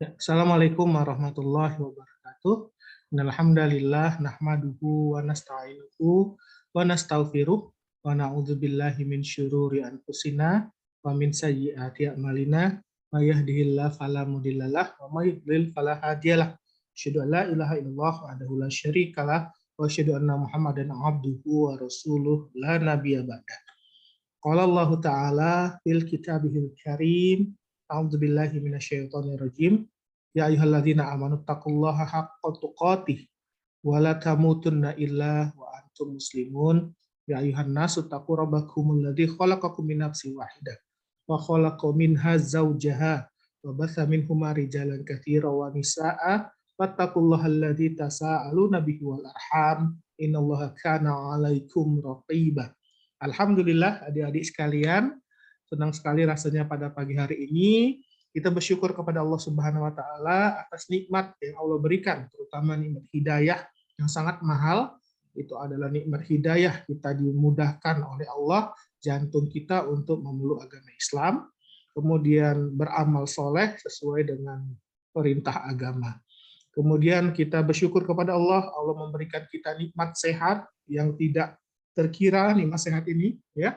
Ya, Assalamualaikum warahmatullahi wabarakatuh. Innalhamdalillah nahmaduhu wa nasta'inuhu wa nastaghfiruh wa na'udzubillahi min syururi anfusina wa min sayyiati a'malina may yahdihillahu fala mudhillalah wa may yudhlil fala hadiyalah. Asyhadu an la ilaha illallah wahdahu la syarikalah wa asyhadu anna Muhammadan abduhu wa rasuluh la nabiyya ba'da. Qala Allah Ta'ala fil kitabihil karim. A'udzubillahi minasyaitonir rajim. Ya ayyuhalladzina amanu taqullaha haqqa tuqatih wa la tamutunna illa wa antum muslimun. Ya ayyuhan nasu taqu rabbakumul ladzi khalaqakum min nafsin wahidah wa khalaqa minha zawjaha wa batha minhuma rijalan katsiran wa nisaa'a wattaqullaha alladzi tasaaluna bihi wal arham innallaha kana 'alaikum raqiba. Alhamdulillah adik-adik sekalian, senang sekali rasanya pada pagi hari ini kita bersyukur kepada Allah Subhanahu wa taala atas nikmat yang Allah berikan, terutama nikmat hidayah yang sangat mahal. Itu adalah nikmat hidayah, kita dimudahkan oleh Allah jantung kita untuk memeluk agama Islam, kemudian beramal soleh sesuai dengan perintah agama. Kemudian kita bersyukur kepada Allah, Allah memberikan kita nikmat sehat yang tidak terkira, nikmat sehat ini, ya.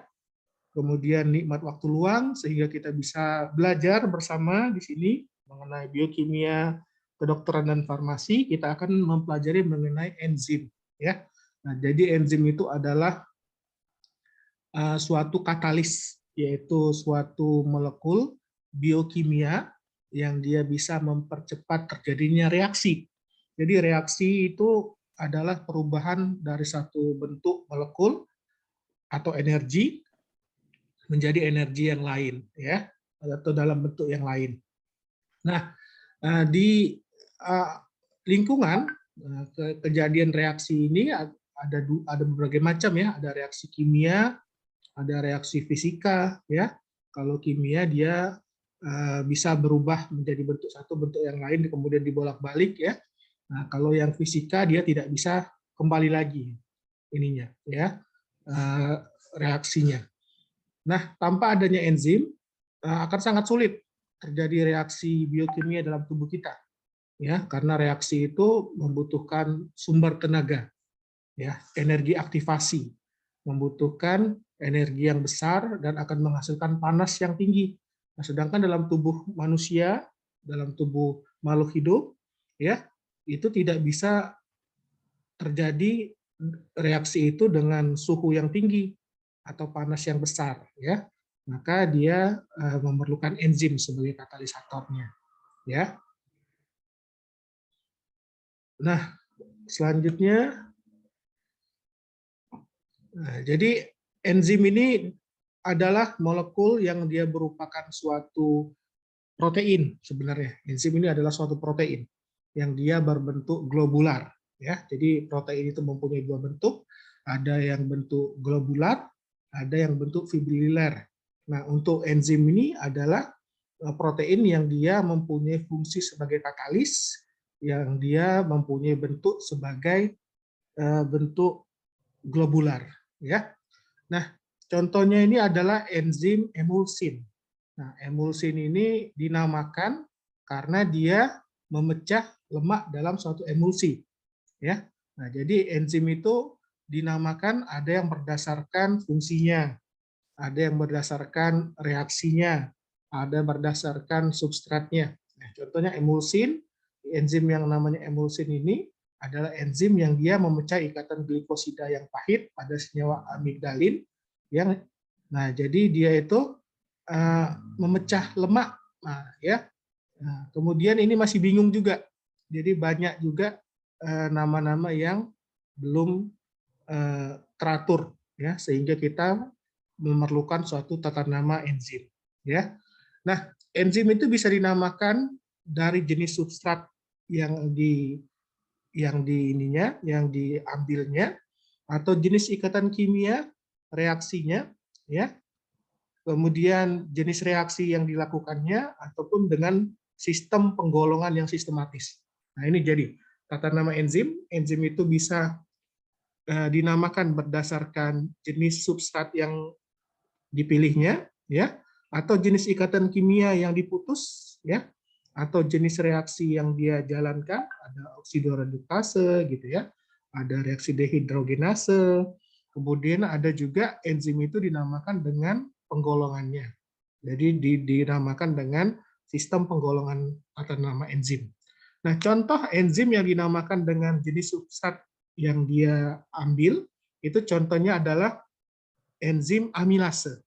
Kemudian nikmat waktu luang sehingga kita bisa belajar bersama di sini mengenai biokimia, kedokteran dan farmasi. Kita akan mempelajari mengenai enzim, ya. Nah, jadi enzim itu adalah suatu katalis, yaitu suatu molekul biokimia yang dia bisa mempercepat terjadinya reaksi. Jadi reaksi itu adalah perubahan dari satu bentuk molekul atau energi menjadi energi yang lain, ya, atau dalam bentuk yang lain. Nah, di lingkungan kejadian reaksi ini ada berbagai macam, ya. Ada reaksi kimia, ada reaksi fisika, ya. Kalau kimia dia bisa berubah menjadi bentuk satu, bentuk yang lain, kemudian dibolak-balik, ya. Nah, kalau yang fisika dia tidak bisa kembali lagi ininya, ya, reaksinya. Nah, tanpa adanya enzim akan sangat sulit terjadi reaksi biokimia dalam tubuh kita, ya, karena reaksi itu membutuhkan sumber tenaga, ya, energi aktivasi, membutuhkan energi yang besar dan akan menghasilkan panas yang tinggi. Nah, sedangkan dalam tubuh manusia, dalam tubuh makhluk hidup, ya, itu tidak bisa terjadi reaksi itu dengan suhu yang tinggi atau panas yang besar, ya. Maka dia memerlukan enzim sebagai katalisatornya, ya. Nah, selanjutnya, jadi enzim ini adalah molekul yang dia merupakan suatu protein sebenarnya. Enzim ini adalah suatu protein yang dia berbentuk globular, ya. Jadi protein itu mempunyai dua bentuk, ada yang bentuk globular, ada yang bentuk fibriler. Nah, untuk enzim ini adalah protein yang dia mempunyai fungsi sebagai katalis, yang dia mempunyai bentuk sebagai bentuk globular, ya. Nah, contohnya ini adalah enzim emulsin. Nah, emulsin ini dinamakan karena dia memecah lemak dalam suatu emulsi, ya. Nah, jadi enzim itu dinamakan ada yang berdasarkan fungsinya, ada yang berdasarkan reaksinya, ada berdasarkan substratnya. Nah, contohnya emulsin, enzim yang namanya emulsin ini adalah enzim yang dia memecah ikatan glikosida yang pahit pada senyawa amigdalin, yang, nah, jadi dia itu memecah lemak. Nah, ya. Nah, kemudian ini masih bingung juga. Jadi banyak juga nama-nama yang belum teratur, ya, sehingga kita memerlukan suatu tata nama enzim, ya. Nah, enzim itu bisa dinamakan dari jenis substrat yang diambilnya, atau jenis ikatan kimia reaksinya, ya. Kemudian jenis reaksi yang dilakukannya, ataupun dengan sistem penggolongan yang sistematis. Nah, ini jadi tata nama enzim. Enzim itu bisa dinamakan berdasarkan jenis substrat yang dipilihnya, ya, atau jenis ikatan kimia yang diputus, ya, atau jenis reaksi yang dia jalankan, ada oksidoredukase gitu ya, ada reaksi dehidrogenase, kemudian ada juga enzim itu dinamakan dengan penggolongannya. Jadi dinamakan dengan sistem penggolongan atas nama enzim. Nah, contoh enzim yang dinamakan dengan jenis substrat yang dia ambil, itu contohnya adalah enzim amilase.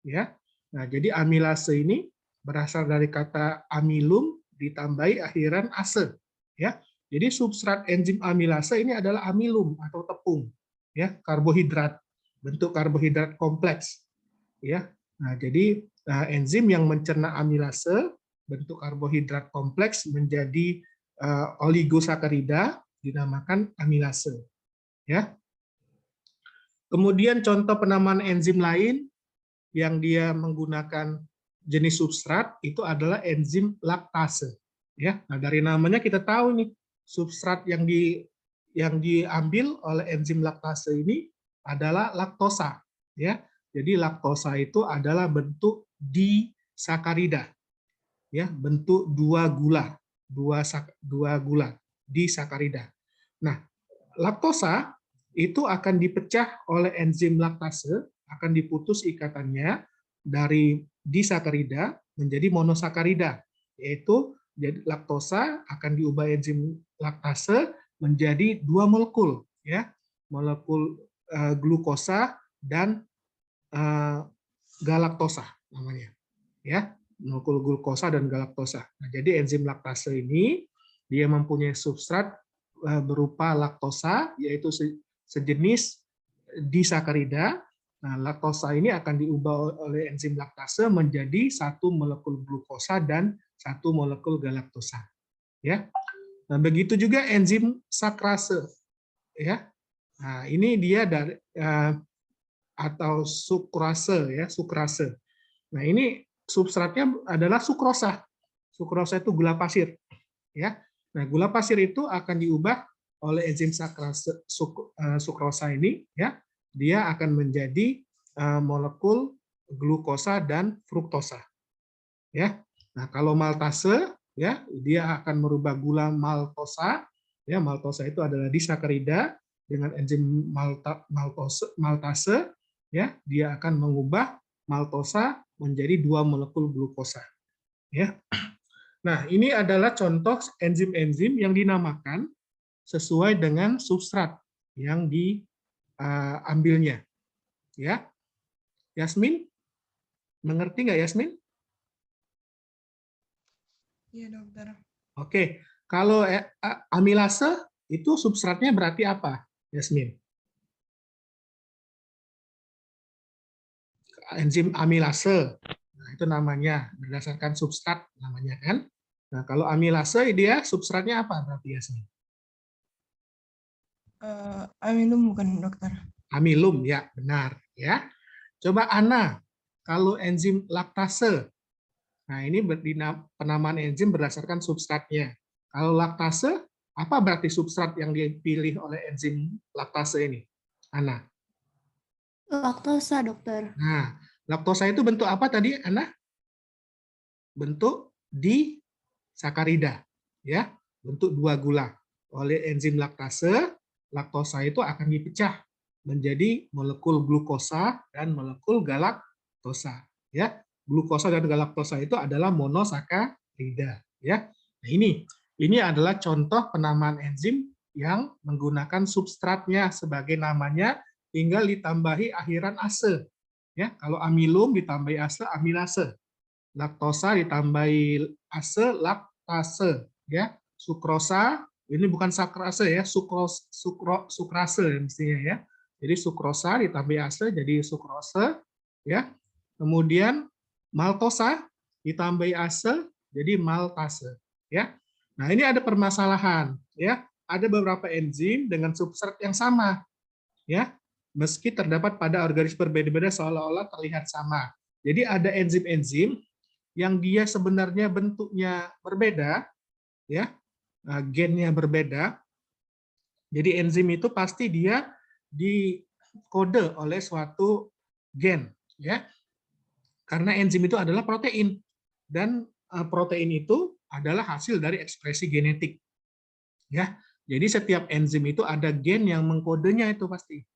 Ya. Nah, jadi amilase ini berasal dari kata amilum ditambahi akhiran ase. Ya. Jadi substrat enzim amilase ini adalah amilum atau tepung, ya, karbohidrat, bentuk karbohidrat kompleks. Ya. Nah, jadi enzim yang mencerna amilase bentuk karbohidrat kompleks menjadi oligosakarida dinamakan amilase. Ya. Kemudian contoh penamaan enzim lain yang dia menggunakan jenis substrat itu adalah enzim laktase. Ya, nah dari namanya kita tahu nih substrat yang diambil oleh enzim laktase ini adalah laktosa. Ya, jadi laktosa itu adalah bentuk disakarida. Ya, bentuk dua gula disakarida. Nah, laktosa itu akan dipecah oleh enzim laktase, akan diputus ikatannya dari disakarida menjadi monosakarida, yaitu jadi laktosa akan diubah enzim laktase menjadi dua molekul, ya, molekul glukosa dan galaktosa namanya, ya, molekul glukosa dan galaktosa. Nah, jadi enzim laktase ini dia mempunyai substrat berupa laktosa, yaitu sejenis disakarida. Nah, laktosa ini akan diubah oleh enzim laktase menjadi satu molekul glukosa dan satu molekul galaktosa. Ya. Nah, begitu juga enzim sakrase. Ya. Nah, ini dia dari atau sukrase, ya, sukrase. Nah, ini substratnya adalah sukrosa. Sukrosa itu gula pasir, ya. Nah, gula pasir itu akan diubah oleh enzim sukrosa ini, ya. Dia akan menjadi molekul glukosa dan fruktosa. Ya. Nah, kalau maltase, ya, dia akan merubah gula maltosa. Ya, maltosa itu adalah disakarida dengan enzim maltase, ya, dia akan mengubah maltosa menjadi dua molekul glukosa. Ya. Nah, ini adalah contoh enzim-enzim yang dinamakan sesuai dengan substrat yang diambilnya. Ya, Yasmin, mengerti nggak Yasmin? Iya, dokter. Oke, kalau amilase itu substratnya berarti apa, Yasmin? Enzim amilase. Nah, itu namanya berdasarkan substrat namanya kan. Nah, kalau amilase dia substratnya apa berarti Yasmin? Amilum bukan dokter? Amilum, ya benar ya. Coba Ana, kalau enzim laktase, nah ini penamaan enzim berdasarkan substratnya. Kalau laktase, apa berarti substrat yang dipilih oleh enzim laktase ini? Ana. Laktosa, dokter. Nah, laktosa itu bentuk apa tadi, Ana? Bentuk disakarida, ya, bentuk dua gula. Oleh enzim laktase, laktosa itu akan dipecah menjadi molekul glukosa dan molekul galaktosa. Ya, glukosa dan galaktosa itu adalah monosakarida. Ya, nah ini adalah contoh penamaan enzim yang menggunakan substratnya sebagai namanya, tinggal ditambahi akhiran ase. Ya, kalau amilum ditambahi ase, amilase. Laktosa ditambahi ase, laktase. Ya, sukrosa ini bukan sakrase ya, sukrase mestinya ya. Jadi sukrosa ditambah ase jadi sukrose, ya. Kemudian maltosa ditambah ase jadi maltase, ya. Nah, ini ada permasalahan, ya. Ada beberapa enzim dengan substrat yang sama, ya. Meski terdapat pada organisme berbeda-beda seolah-olah terlihat sama. Jadi ada enzim-enzim yang dia sebenarnya bentuknya berbeda, ya, gennya berbeda. Jadi enzim itu pasti dia dikode oleh suatu gen, ya. Karena enzim itu adalah protein dan protein itu adalah hasil dari ekspresi genetik. Ya. Jadi setiap enzim itu ada gen yang mengkodenya itu pasti.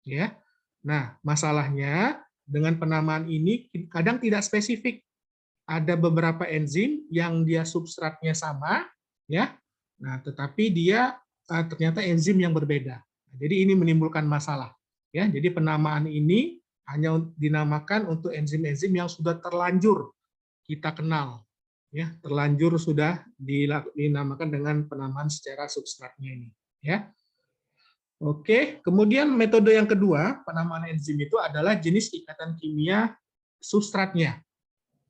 Ya. Nah, masalahnya dengan penamaan ini kadang tidak spesifik. Ada beberapa enzim yang dia substratnya sama, ya. Nah, tetapi dia ternyata enzim yang berbeda. Jadi ini menimbulkan masalah. Ya, jadi penamaan ini hanya dinamakan untuk enzim-enzim yang sudah terlanjur kita kenal. Ya, terlanjur sudah dinamakan dengan penamaan secara substratnya ini. Ya. Oke, kemudian metode yang kedua penamaan enzim itu adalah jenis ikatan kimia substratnya.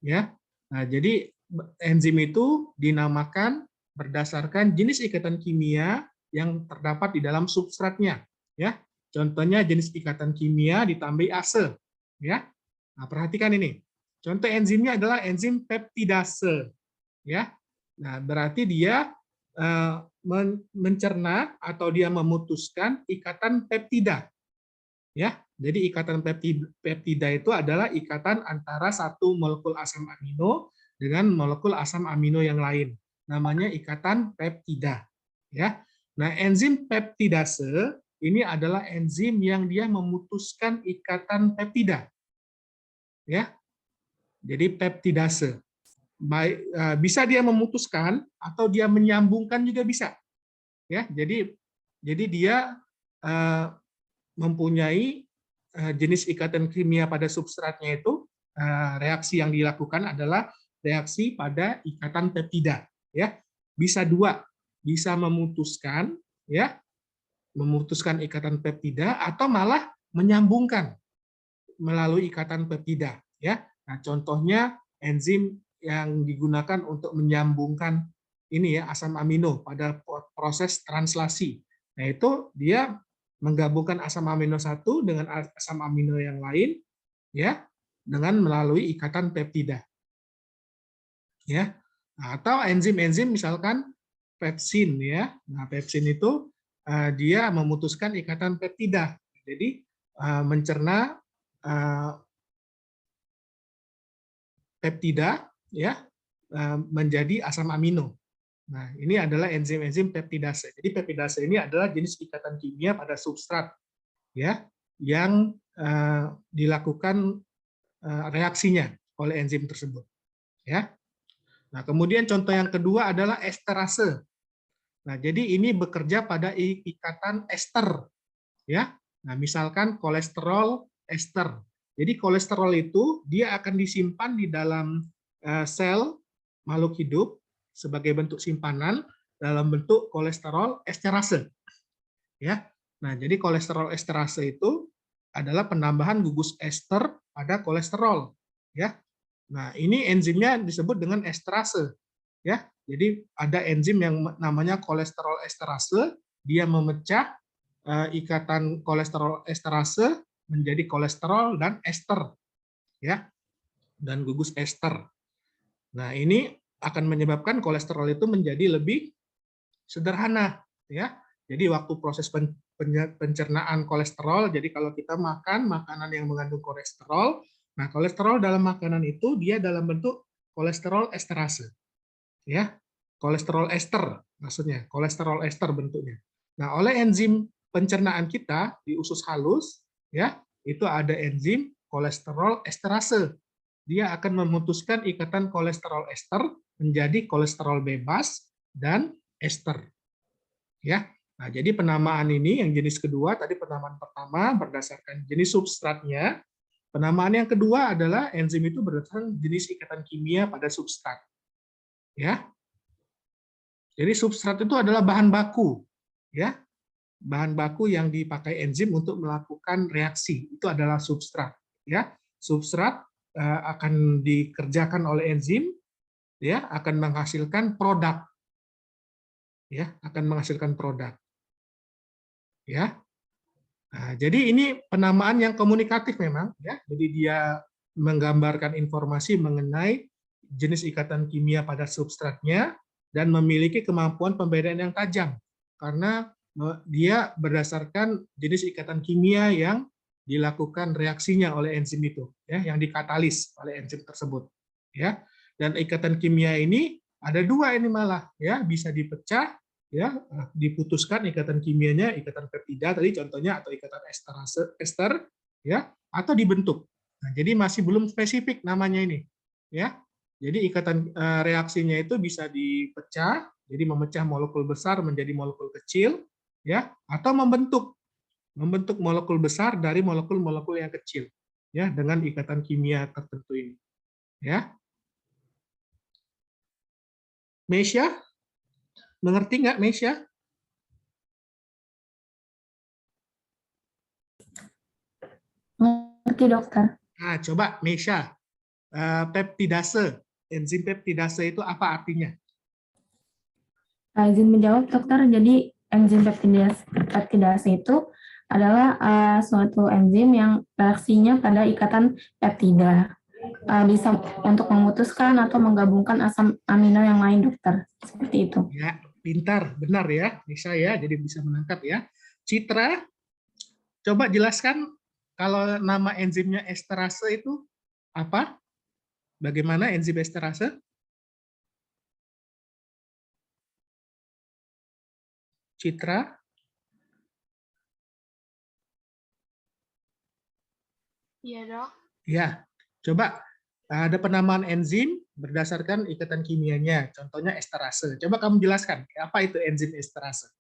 Ya, nah jadi enzim itu dinamakan berdasarkan jenis ikatan kimia yang terdapat di dalam substratnya. Ya, contohnya jenis ikatan kimia ditambahi ase. Ya, nah perhatikan ini. Contoh enzimnya adalah enzim peptidase. Ya, nah berarti dia mencerna atau dia memutuskan ikatan peptida. Ya, jadi ikatan peptida itu adalah ikatan antara satu molekul asam amino dengan molekul asam amino yang lain. Namanya ikatan peptida. Ya. Nah, enzim peptidase ini adalah enzim yang dia memutuskan ikatan peptida. Ya. Jadi peptidase. Bisa dia memutuskan atau dia menyambungkan juga bisa. Ya, jadi dia mempunyai jenis ikatan kimia pada substratnya itu, reaksi yang dilakukan adalah reaksi pada ikatan peptida. Ya, bisa dua, bisa memutuskan, ya, memutuskan ikatan peptida atau malah menyambungkan melalui ikatan peptida. Ya, nah contohnya enzim yang digunakan untuk menyambungkan ini ya asam amino pada proses translasi. Nah itu dia menggabungkan asam amino satu dengan asam amino yang lain, ya, dengan melalui ikatan peptida, ya. Atau enzim-enzim misalkan pepsin, ya. Nah, pepsin itu dia memutuskan ikatan peptida, jadi mencerna peptida, ya, menjadi asam amino. Nah, ini adalah enzim-enzim peptidase. Jadi peptidase ini adalah jenis ikatan kimia pada substrat, ya, yang dilakukan reaksinya oleh enzim tersebut. Ya. Nah, kemudian contoh yang kedua adalah esterase. Nah, jadi ini bekerja pada ikatan ester. Ya. Nah, misalkan kolesterol ester. Jadi kolesterol itu dia akan disimpan di dalam sel makhluk hidup sebagai bentuk simpanan dalam bentuk kolesterol esterase. Ya. Nah, jadi kolesterol esterase itu adalah penambahan gugus ester pada kolesterol, ya. Nah, ini enzimnya disebut dengan esterase, ya. Jadi ada enzim yang namanya kolesterol esterase, dia memecah ikatan kolesterol esterase menjadi kolesterol dan ester, ya. Dan gugus ester. Nah, ini akan menyebabkan kolesterol itu menjadi lebih sederhana, ya. Jadi waktu proses pencernaan kolesterol, jadi kalau kita makan makanan yang mengandung kolesterol, nah kolesterol dalam makanan itu dia dalam bentuk kolesterol esterase, ya, kolesterol ester maksudnya, kolesterol ester bentuknya. Nah, oleh enzim pencernaan kita di usus halus, ya, itu ada enzim kolesterol esterase. Dia akan memutuskan ikatan kolesterol ester menjadi kolesterol bebas dan ester. Ya. Nah, jadi penamaan ini yang jenis kedua, tadi penamaan pertama berdasarkan jenis substratnya. Penamaan yang kedua adalah enzim itu berdasarkan jenis ikatan kimia pada substrat. Ya. Jadi substrat itu adalah bahan baku, ya. Bahan baku yang dipakai enzim untuk melakukan reaksi. Itu adalah substrat, ya. Substrat akan dikerjakan oleh enzim, ya, akan menghasilkan produk. Ya, akan menghasilkan produk. Ya. Nah, jadi ini penamaan yang komunikatif memang, ya. Jadi dia menggambarkan informasi mengenai jenis ikatan kimia pada substratnya dan memiliki kemampuan pembedaan yang tajam karena dia berdasarkan jenis ikatan kimia yang dilakukan reaksinya oleh enzim itu, ya, yang dikatalis oleh enzim tersebut, ya. Dan ikatan kimia ini Ada dua ini malah, ya, bisa dipecah, ya, diputuskan ikatan kimianya, ikatan peptida tadi contohnya, atau ikatan ester, ya, atau dibentuk. Nah, jadi masih belum spesifik namanya ini, ya. Jadi ikatan reaksinya itu bisa dipecah, jadi memecah molekul besar menjadi molekul kecil, ya, atau membentuk molekul besar dari molekul-molekul yang kecil, ya, dengan ikatan kimia tertentu ini, ya. Mesya, mengerti nggak Mesya? Ngerti, dokter. Nah, coba Mesya, peptidase, enzim peptidase itu apa artinya? Izin menjawab, dokter. Jadi enzim peptidase itu adalah suatu enzim yang reaksinya pada ikatan peptida. Bisa untuk memutuskan atau menggabungkan asam amino yang lain, dokter. Seperti itu. Ya, pintar, benar ya, bisa ya, jadi bisa menangkap ya. Citra, coba jelaskan kalau nama enzimnya esterase itu apa? Bagaimana enzim esterase? Citra? Iya, Dok. Ya, coba ada penamaan enzim berdasarkan ikatan kimianya, contohnya esterase. Coba kamu jelaskan, apa itu enzim esterase?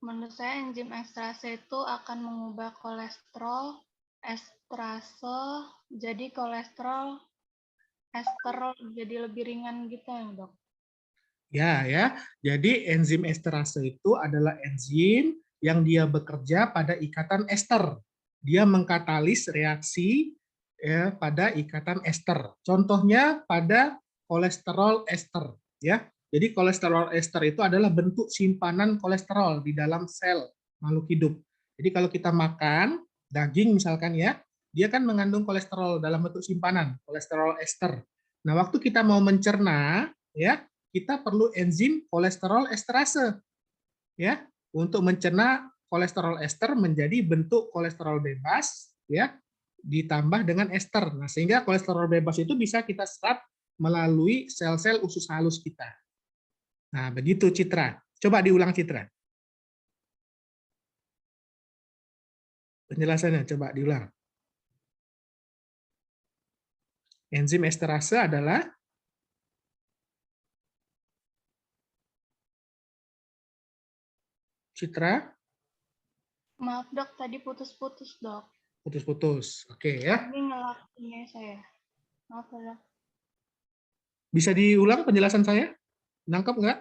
Menurut saya enzim ekstrase itu akan mengubah kolesterol esterase jadi kolesterol ester jadi lebih ringan gitu ya, Dok. Ya. Jadi enzim esterase itu adalah enzim yang dia bekerja pada ikatan ester. Dia mengkatalis reaksi ya, pada ikatan ester. Contohnya pada kolesterol ester, ya. Jadi kolesterol ester itu adalah bentuk simpanan kolesterol di dalam sel makhluk hidup. Jadi kalau kita makan daging misalkan ya, dia kan mengandung kolesterol dalam bentuk simpanan, kolesterol ester. Nah, waktu kita mau mencerna, ya, kita perlu enzim kolesterol esterase, ya, untuk mencerna kolesterol ester menjadi bentuk kolesterol bebas, ya, ditambah dengan ester. Nah, sehingga kolesterol bebas itu bisa kita serap melalui sel-sel usus halus kita. Nah, begitu Citra. Coba diulang Citra. Penjelasannya coba diulang. Enzim esterase adalah Citra. Maaf, Dok, tadi putus-putus, Dok. Putus-putus. Oke ya. Ini ngelakuinnya saya. Maaf, ya, Dok. Bisa diulang penjelasan saya? Nangkep nggak?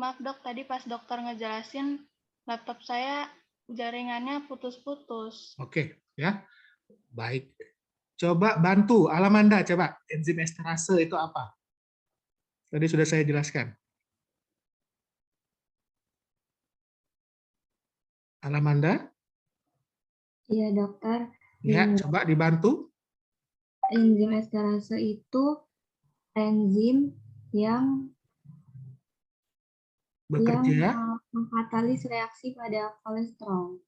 Maaf, Dok, tadi pas dokter ngejelasin laptop saya jaringannya putus-putus. Oke, ya. Baik. Coba bantu Alamanda, coba enzim esterase itu apa? Tadi sudah saya jelaskan. Alamanda? Iya, dokter. Ya, coba dibantu. Enzim esterase itu enzim yang Bekerja. mengkatalis reaksi pada kolesterol.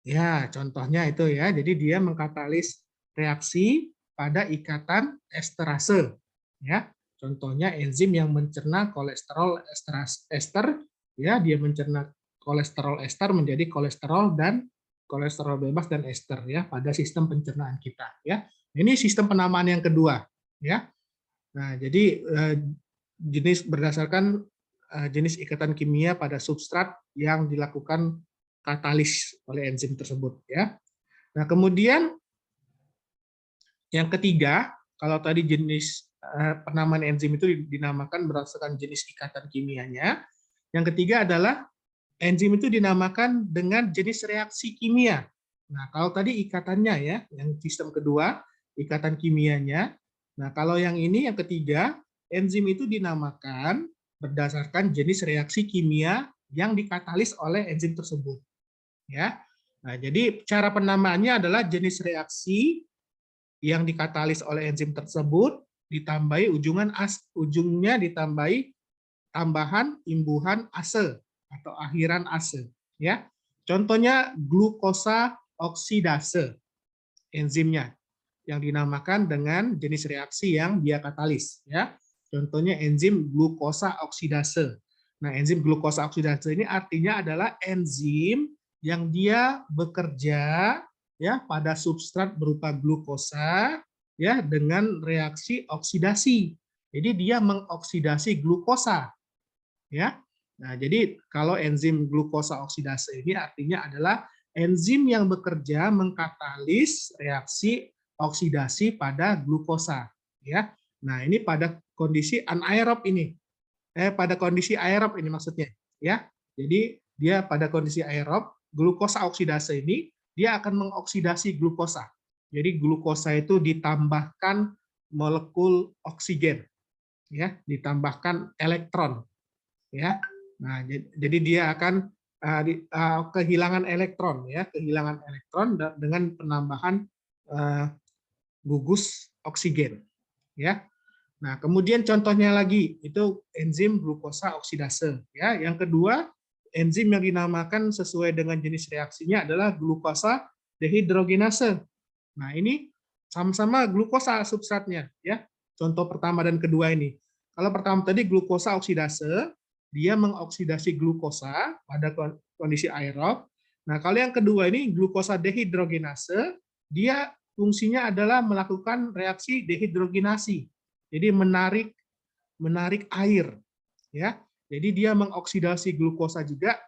Ya, contohnya itu ya. Jadi dia mengkatalis reaksi pada ikatan esterase. Ya, contohnya enzim yang mencerna kolesterol ester. Ya, dia mencerna kolesterol ester menjadi kolesterol dan kolesterol bebas dan ester ya pada sistem pencernaan kita. Ya, ini sistem penamaan yang kedua. Ya, nah jadi jenis berdasarkan jenis ikatan kimia pada substrat yang dilakukan katalis oleh enzim tersebut ya. Nah, kemudian yang ketiga, kalau tadi jenis penamaan enzim itu dinamakan berdasarkan jenis ikatan kimianya, yang ketiga adalah enzim itu dinamakan dengan jenis reaksi kimia. Nah, kalau tadi ikatannya ya, yang sistem kedua, ikatan kimianya. Nah, kalau yang ini yang ketiga, enzim itu dinamakan berdasarkan jenis reaksi kimia yang dikatalis oleh enzim tersebut. Ya. Nah, jadi cara penamaannya adalah jenis reaksi yang dikatalis oleh enzim tersebut ditambahi ujungnya ditambahi tambahan imbuhan ase atau akhiran ase, ya. Contohnya glukosa oksidase enzimnya. yang dinamakan dengan jenis reaksi yang dia katalis, ya. Contohnya enzim glukosa oksidase. Nah, enzim glukosa oksidase ini artinya adalah enzim yang dia bekerja ya pada substrat berupa glukosa ya dengan reaksi oksidasi. Jadi dia mengoksidasi glukosa. Ya. Nah, jadi kalau enzim glukosa oksidase ini artinya adalah enzim yang bekerja mengkatalis reaksi oksidasi pada glukosa, ya. Nah, ini pada kondisi anaerob ini. Pada kondisi aerob ini maksudnya, ya. Jadi dia pada kondisi aerob, glukosa oksidase ini dia akan mengoksidasi glukosa. Jadi glukosa itu ditambahkan molekul oksigen, ya, ditambahkan elektron, ya. Nah, jadi dia akan kehilangan elektron, ya, kehilangan elektron dengan penambahan gugus oksigen, ya. Nah, kemudian contohnya lagi itu enzim glukosa oksidase, ya. Yang kedua, enzim yang dinamakan sesuai dengan jenis reaksinya adalah glukosa dehidrogenase. Nah, ini sama-sama glukosa substratnya, ya. Contoh pertama dan kedua ini. Kalau pertama tadi glukosa oksidase, dia mengoksidasi glukosa pada kondisi aerob. Nah, kalau yang kedua ini glukosa dehidrogenase, dia fungsinya adalah melakukan reaksi dehidrogenasi. Jadi menarik air, ya. Jadi dia mengoksidasi glukosa juga,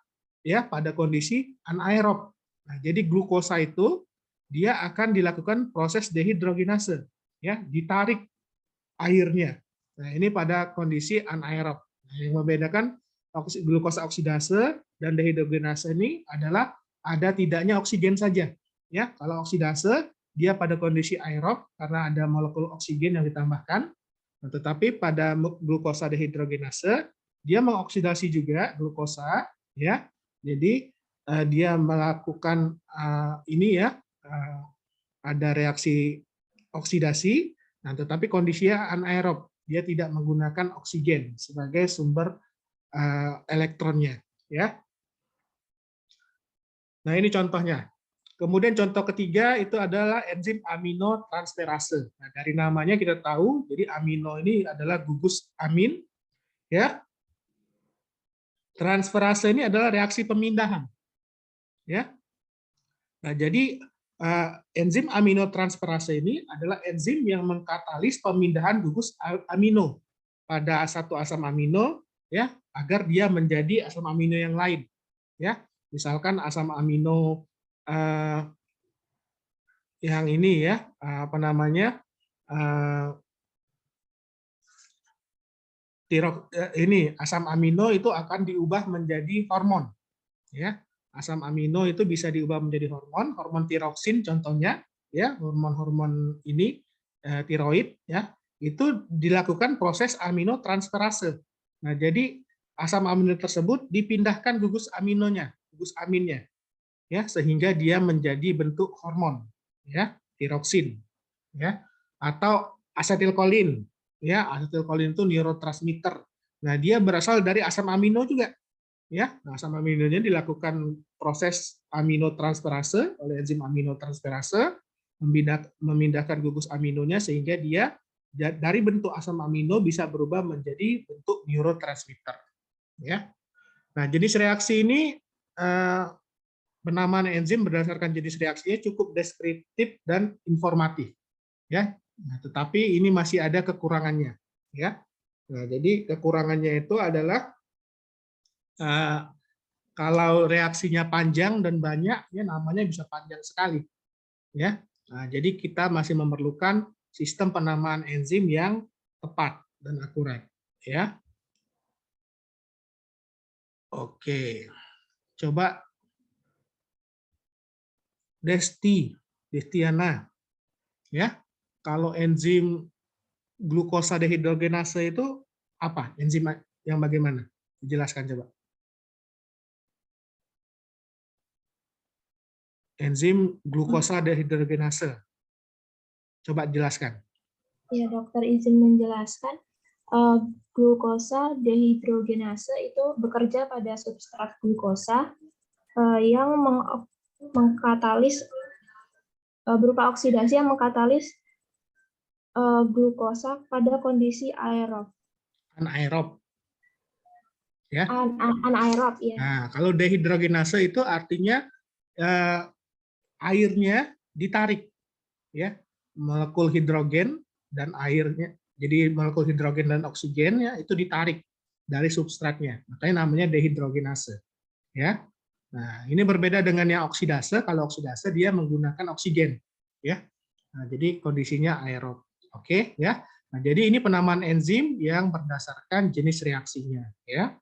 ya, pada kondisi anaerob. Nah, jadi glukosa itu dia akan dilakukan proses dehidrogenase, ya, ditarik airnya. Nah, ini pada kondisi anaerob. Nah, yang membedakan glukosa oksidase dan dehidrogenase ini adalah ada tidaknya oksigen saja, ya. Kalau oksidase dia pada kondisi aerob karena ada molekul oksigen yang ditambahkan. Nah, tetapi pada glukosa dehidrogenase dia mengoksidasi juga glukosa, ya. Jadi dia melakukan ini, ya, ada reaksi oksidasi. Nah, tetapi kondisinya anaerob, dia tidak menggunakan oksigen sebagai sumber elektronnya, ya. Nah, ini contohnya. Kemudian contoh ketiga itu adalah enzim aminotransferase. Nah, dari namanya kita tahu, jadi amino ini adalah gugus amin, ya. Transferase ini adalah reaksi pemindahan, ya. Nah, jadi enzim aminotransferase ini adalah enzim yang mengkatalis pemindahan gugus amino pada satu asam amino, ya, agar dia menjadi asam amino yang lain, ya. Misalkan asam amino yang ini, ya, apa namanya, ini asam amino itu akan diubah menjadi hormon, ya. Asam amino itu bisa diubah menjadi hormon, hormon tiroksin contohnya, ya, hormon-hormon ini tiroid, ya, itu dilakukan proses aminotransferase. Nah, jadi asam amino tersebut dipindahkan gugus aminonya, gugus aminnya, ya, sehingga dia menjadi bentuk hormon, ya, tiroksin, ya, atau asetilkolin, ya, asetilkolin itu neurotransmitter. Nah, dia berasal dari asam amino juga, ya. Nah, asam aminonya dilakukan proses aminotransferase oleh enzim aminotransferase, memindahkan gugus aminonya sehingga dia dari bentuk asam amino bisa berubah menjadi bentuk neurotransmitter, ya. Nah, jenis reaksi ini penamaan enzim berdasarkan jenis reaksinya cukup deskriptif dan informatif, ya. Nah, tetapi ini masih ada kekurangannya, ya. Nah, jadi kekurangannya itu adalah kalau reaksinya panjang dan banyak, ya, namanya bisa panjang sekali, ya. Nah, jadi kita masih memerlukan sistem penamaan enzim yang tepat dan akurat, ya. Oke, coba Destiana, ya. Kalau enzim glukosa dehidrogenase itu apa? Enzim yang bagaimana? Jelaskan coba. Enzim glukosa dehidrogenase. Coba jelaskan. Ya, dokter izin menjelaskan. Glukosa dehidrogenase itu bekerja pada substrat glukosa yang mengkatalis berupa oksidasi yang mengkatalis glukosa pada kondisi aerob. Anaerob. Ya. Anaerob, ya. Nah, kalau dehidrogenase itu artinya airnya ditarik, ya, molekul hidrogen dan airnya. Jadi molekul hidrogen dan oksigen ya itu ditarik dari substratnya. Makanya namanya dehidrogenase, ya. Nah, ini berbeda dengan yang oksidase. Kalau oksidase dia menggunakan oksigen, ya. Nah, jadi kondisinya aerob. Oke, ya. Nah, jadi ini penamaan enzim yang berdasarkan jenis reaksinya, ya.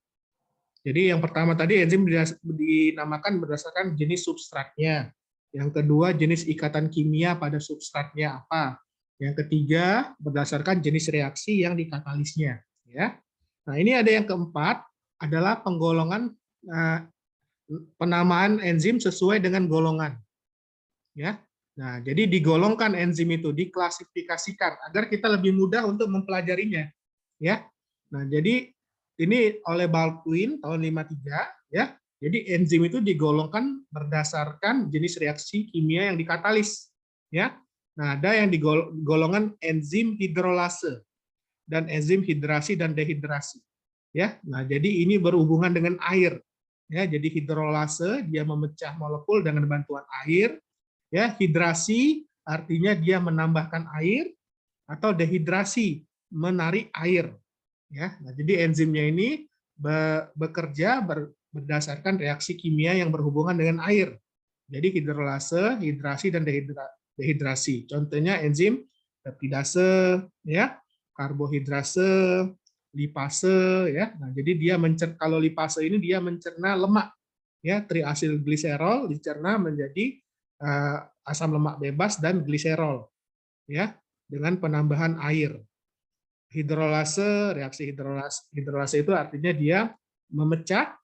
Jadi yang pertama tadi enzim dinamakan berdasarkan jenis substratnya. Yang kedua jenis ikatan kimia pada substratnya apa. Yang ketiga berdasarkan jenis reaksi yang dikatalisnya. Ya. Nah ini ada yang keempat adalah penggolongan penamaan enzim sesuai dengan golongan. Ya. Nah jadi digolongkan enzim itu, diklasifikasikan agar kita lebih mudah untuk mempelajarinya. Ya. Nah jadi ini oleh Baldwin tahun 53 ya. Jadi enzim itu digolongkan berdasarkan jenis reaksi kimia yang dikatalis ya. Nah, ada yang digolongan enzim hidrolase dan enzim hidrasi dan dehidrasi ya. Nah, jadi ini berhubungan dengan air ya. Jadi hidrolase dia memecah molekul dengan bantuan air ya. Hidrasi artinya dia menambahkan air atau dehidrasi menarik air. Ya, nah, jadi enzimnya ini bekerja berdasarkan reaksi kimia yang berhubungan dengan air. Jadi hidrolase, hidrasi, dan dehidrasi. Contohnya enzim peptidase, ya, karbohidrase, lipase, ya. Nah, jadi dia kalau lipase ini dia mencerna lemak, ya, triasil gliserol dicerna menjadi asam lemak bebas dan gliserol, ya, dengan penambahan air. Hidrolase, reaksi hidrolase itu artinya dia memecah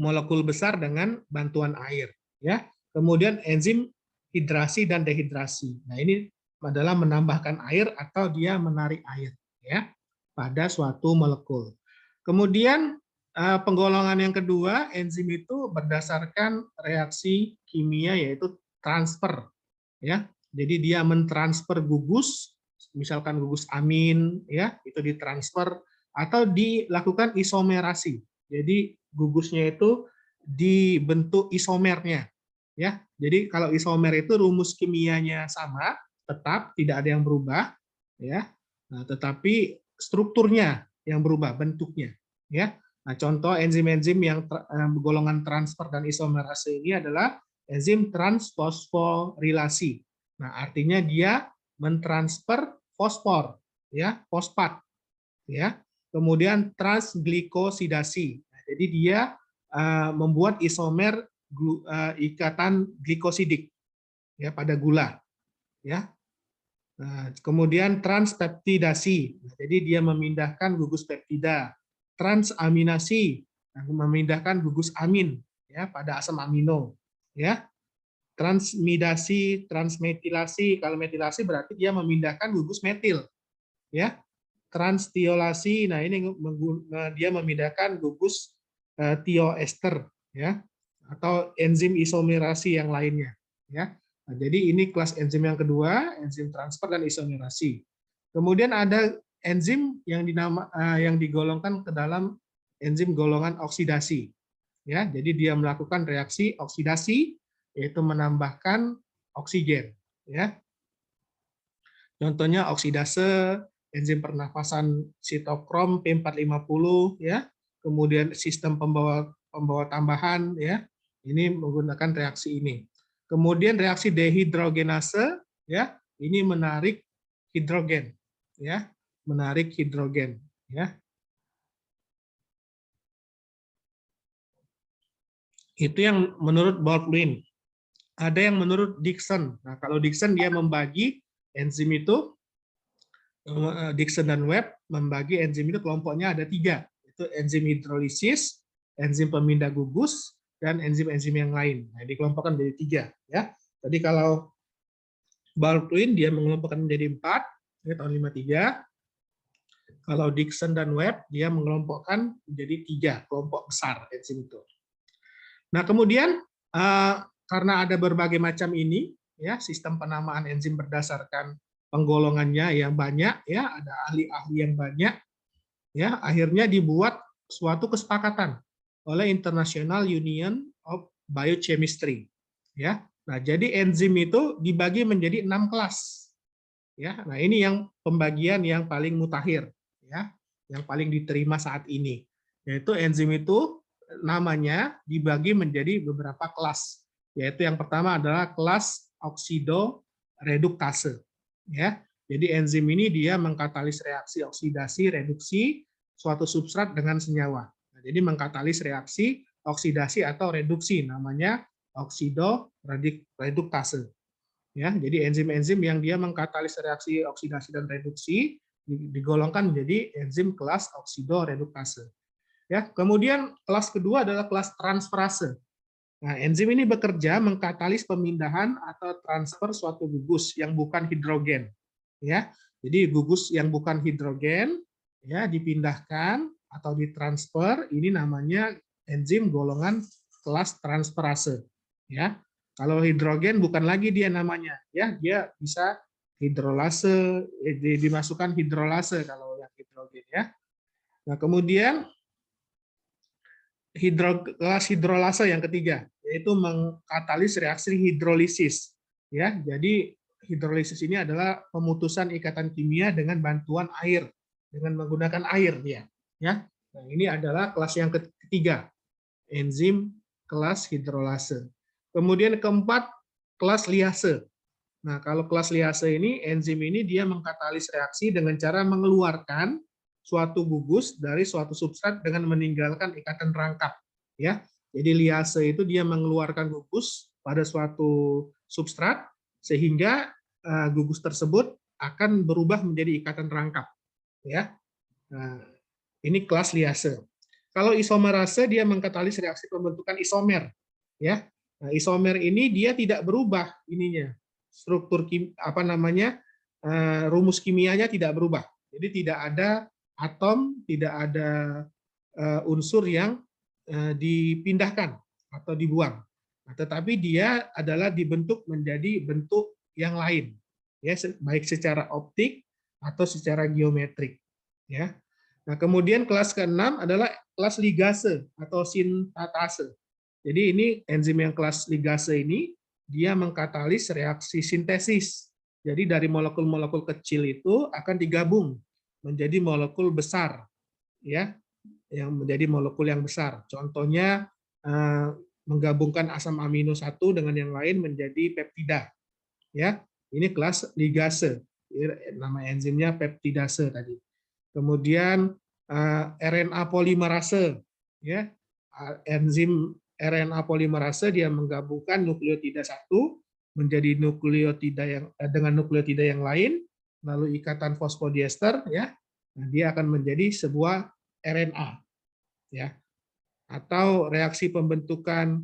molekul besar dengan bantuan air, ya. Kemudian enzim hidrasi dan dehidrasi. Nah, ini adalah menambahkan air atau dia menarik air, ya, pada suatu molekul. Kemudian penggolongan yang kedua, enzim itu berdasarkan reaksi kimia yaitu transfer, ya. Jadi dia mentransfer gugus, misalkan gugus amin ya itu ditransfer atau dilakukan isomerasi. Jadi gugusnya itu dibentuk isomernya ya. Jadi kalau isomer itu rumus kimianya sama, tetap tidak ada yang berubah ya. Nah, tetapi strukturnya yang berubah, bentuknya ya. Nah, contoh enzim-enzim yang golongan transfer dan isomerase ini adalah enzim transfosforilasi. Nah, artinya dia mentransfer fosfor, ya, fosfat, ya. Kemudian transglikosidasi. Nah, jadi dia membuat isomer ikatan glikosidik, ya, pada gula, ya. Nah, kemudian transpeptidasi. Nah, jadi dia memindahkan gugus peptida. Transaminasi, nah, memindahkan gugus amin, ya, pada asam amino, ya. Transmidasi, transmetilasi, kalau metilasi berarti dia memindahkan gugus metil, ya. Transtiolasi, nah ini dia memindahkan gugus tioester, ya, atau enzim isomerasi yang lainnya, ya. Nah, jadi ini kelas enzim yang kedua, enzim transfer dan isomerasi. Kemudian ada enzim yang digolongkan ke dalam enzim golongan oksidasi, ya. Jadi dia melakukan reaksi oksidasi yaitu menambahkan oksigen, ya. Contohnya oksidase, enzim pernafasan sitokrom P450, ya. Kemudian sistem pembawa tambahan, ya. Ini menggunakan reaksi ini. Kemudian reaksi dehidrogenase, ya. Ini menarik hidrogen, ya. Menarik hidrogen, ya. Itu yang menurut Baldwin. Ada yang menurut Dickson. Nah, kalau Dickson dia membagi enzim itu, Dickson dan Webb membagi enzim itu kelompoknya ada 3. Itu enzim hidrolisis, enzim pemindah gugus, dan enzim-enzim yang lain. Nah, dikelompokkan menjadi 3. Ya. Tadi kalau Baldwin dia mengelompokkan menjadi 4, ini tahun 53. Kalau Dickson dan Webb dia mengelompokkan menjadi 3 kelompok besar enzim itu. Nah, kemudian karena ada berbagai macam ini, ya, sistem penamaan enzim berdasarkan penggolongannya yang banyak, ya, ada ahli-ahli yang banyak, ya, akhirnya dibuat suatu kesepakatan oleh International Union of Biochemistry, ya. Nah, jadi enzim itu dibagi menjadi 6 kelas, ya. Nah, ini yang pembagian yang paling mutakhir, ya, yang paling diterima saat ini, yaitu enzim itu namanya dibagi menjadi beberapa kelas, yaitu yang pertama adalah kelas oksidoreduktase, ya. Jadi enzim ini dia mengkatalis reaksi oksidasi reduksi suatu substrat dengan senyawa. Nah, jadi mengkatalis reaksi oksidasi atau reduksi, namanya oksidoreduktase. Ya, jadi enzim-enzim yang dia mengkatalis reaksi oksidasi dan reduksi digolongkan menjadi enzim kelas oksidoreduktase. Ya, kemudian kelas kedua adalah kelas transferase. Nah, enzim ini bekerja mengkatalis pemindahan atau transfer suatu gugus yang bukan hidrogen. Ya, jadi gugus yang bukan hidrogen ya dipindahkan atau ditransfer, ini namanya enzim golongan kelas transferase. Ya, kalau hidrogen bukan lagi dia namanya, ya dia bisa hidrolase, dimasukkan hidrolase kalau yang hidrogen ya. Nah, kemudian kelas hidrolase yang ketiga, yaitu mengkatalis reaksi hidrolisis. Ya, jadi hidrolisis ini adalah pemutusan ikatan kimia dengan bantuan air, dengan menggunakan air dia. Ya, nah, ini adalah kelas yang ketiga, enzim kelas hidrolase. Kemudian keempat, kelas liase. Nah, kalau kelas liase ini, enzim ini dia mengkatalis reaksi dengan cara mengeluarkan suatu gugus dari suatu substrat dengan meninggalkan ikatan rangkap, ya. Jadi liase itu dia mengeluarkan gugus pada suatu substrat sehingga gugus tersebut akan berubah menjadi ikatan rangkap, ya. Nah, ini kelas liase. Kalau isomerase dia mengkatalis reaksi pembentukan isomer, ya. Nah, isomer ini dia tidak berubah ininya, struktur rumus kimianya tidak berubah. Jadi tidak ada atom, tidak ada unsur yang dipindahkan atau dibuang. Nah, tetapi dia adalah dibentuk menjadi bentuk yang lain, ya, baik secara optik atau secara geometrik, ya. Nah, kemudian kelas ke-6 adalah kelas ligase atau sintatase. Jadi ini enzim yang kelas ligase ini dia mengkatalis reaksi sintesis. Jadi dari molekul-molekul kecil itu akan digabung menjadi molekul besar, ya, yang menjadi molekul yang besar. Contohnya menggabungkan asam amino satu dengan yang lain menjadi peptida, ya. Ini kelas ligase, nama enzimnya peptidase tadi. Kemudian RNA polimerase, ya, enzim RNA polimerase dia menggabungkan nukleotida satu menjadi nukleotida yang dengan nukleotida yang lain, lalu ikatan fosfodiester, ya, nah, dia akan menjadi sebuah RNA, ya, atau reaksi pembentukan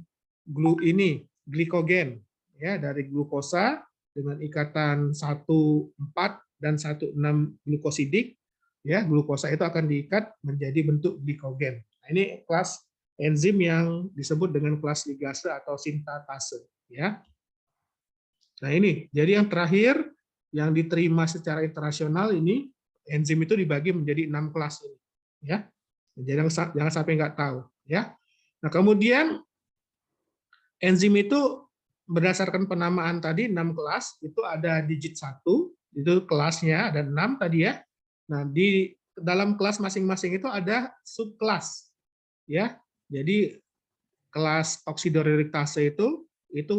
glikogen, ya, dari glukosa dengan ikatan 1,4 dan 1,6 glukosidik, ya, glukosa itu akan diikat menjadi bentuk glikogen. Nah, ini kelas enzim yang disebut dengan kelas ligase atau sintatase, ya. Nah, ini jadi yang terakhir yang diterima secara internasional ini enzim itu dibagi menjadi 6 kelas ini, ya. Jadi jangan sampai nggak tahu, ya. Nah, kemudian enzim itu berdasarkan penamaan tadi 6 kelas, itu ada digit 1, itu kelasnya ada 6 tadi ya. Nah, di dalam kelas masing-masing itu ada subkelas, ya. Jadi kelas oksidoreduktase itu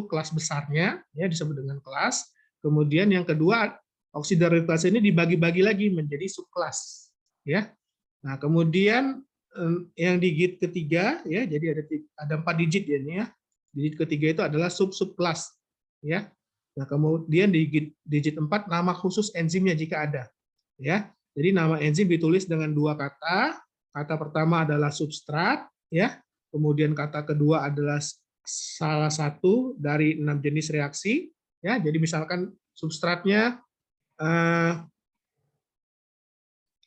kelas besarnya, ya, disebut dengan kelas. Kemudian yang kedua, oksidoreduktase ini dibagi-bagi lagi menjadi subkelas, ya. Nah, kemudian yang digit ketiga, ya, jadi ada 4 digit ya ini, ya. Digit ketiga itu adalah subkelas, ya. Nah, kemudian digit 4 nama khusus enzimnya jika ada, ya. Jadi nama enzim ditulis dengan 2 kata. Kata pertama adalah substrat, ya. Kemudian kata kedua adalah salah satu dari 6 jenis reaksi, ya. Jadi misalkan substratnya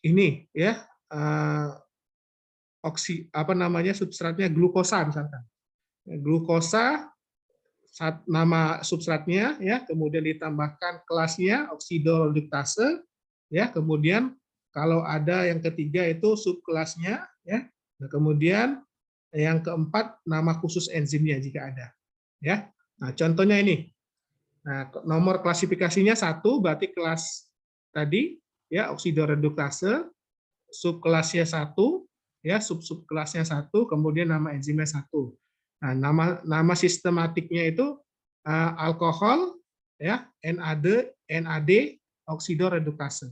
ini, ya, substratnya glukosa misalkan. Glukosa nama substratnya, ya, kemudian ditambahkan kelasnya oksidoreduktase, ya, kemudian kalau ada yang ketiga itu subkelasnya, ya, nah, kemudian yang keempat nama khusus enzimnya jika ada, ya. Nah, contohnya ini. Nah, nomor klasifikasinya 1 berarti kelas tadi, ya, oksidoreduktase, subkelasnya 1, ya, subkelasnya 1, kemudian nama enzimnya 1. Nah, nama sistematiknya itu alkohol, ya, NAD oksidoreduktase.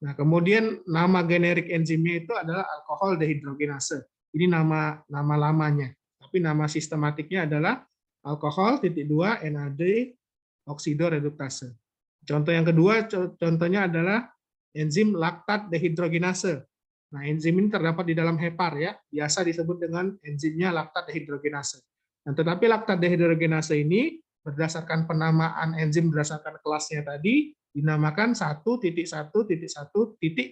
Nah, kemudian nama generik enzimnya itu adalah alkohol dehidrogenase. Ini nama lamanya. Tapi nama sistematiknya adalah alkohol (2) NAD oksidoreduktase. Contoh yang kedua, contohnya adalah enzim laktat dehidrogenase. Nah, enzim ini terdapat di dalam hepar, ya, biasa disebut dengan enzimnya laktat dehidrogenase. Nah, tetapi laktat dehidrogenase ini berdasarkan penamaan enzim berdasarkan kelasnya tadi dinamakan 1.1.1.27.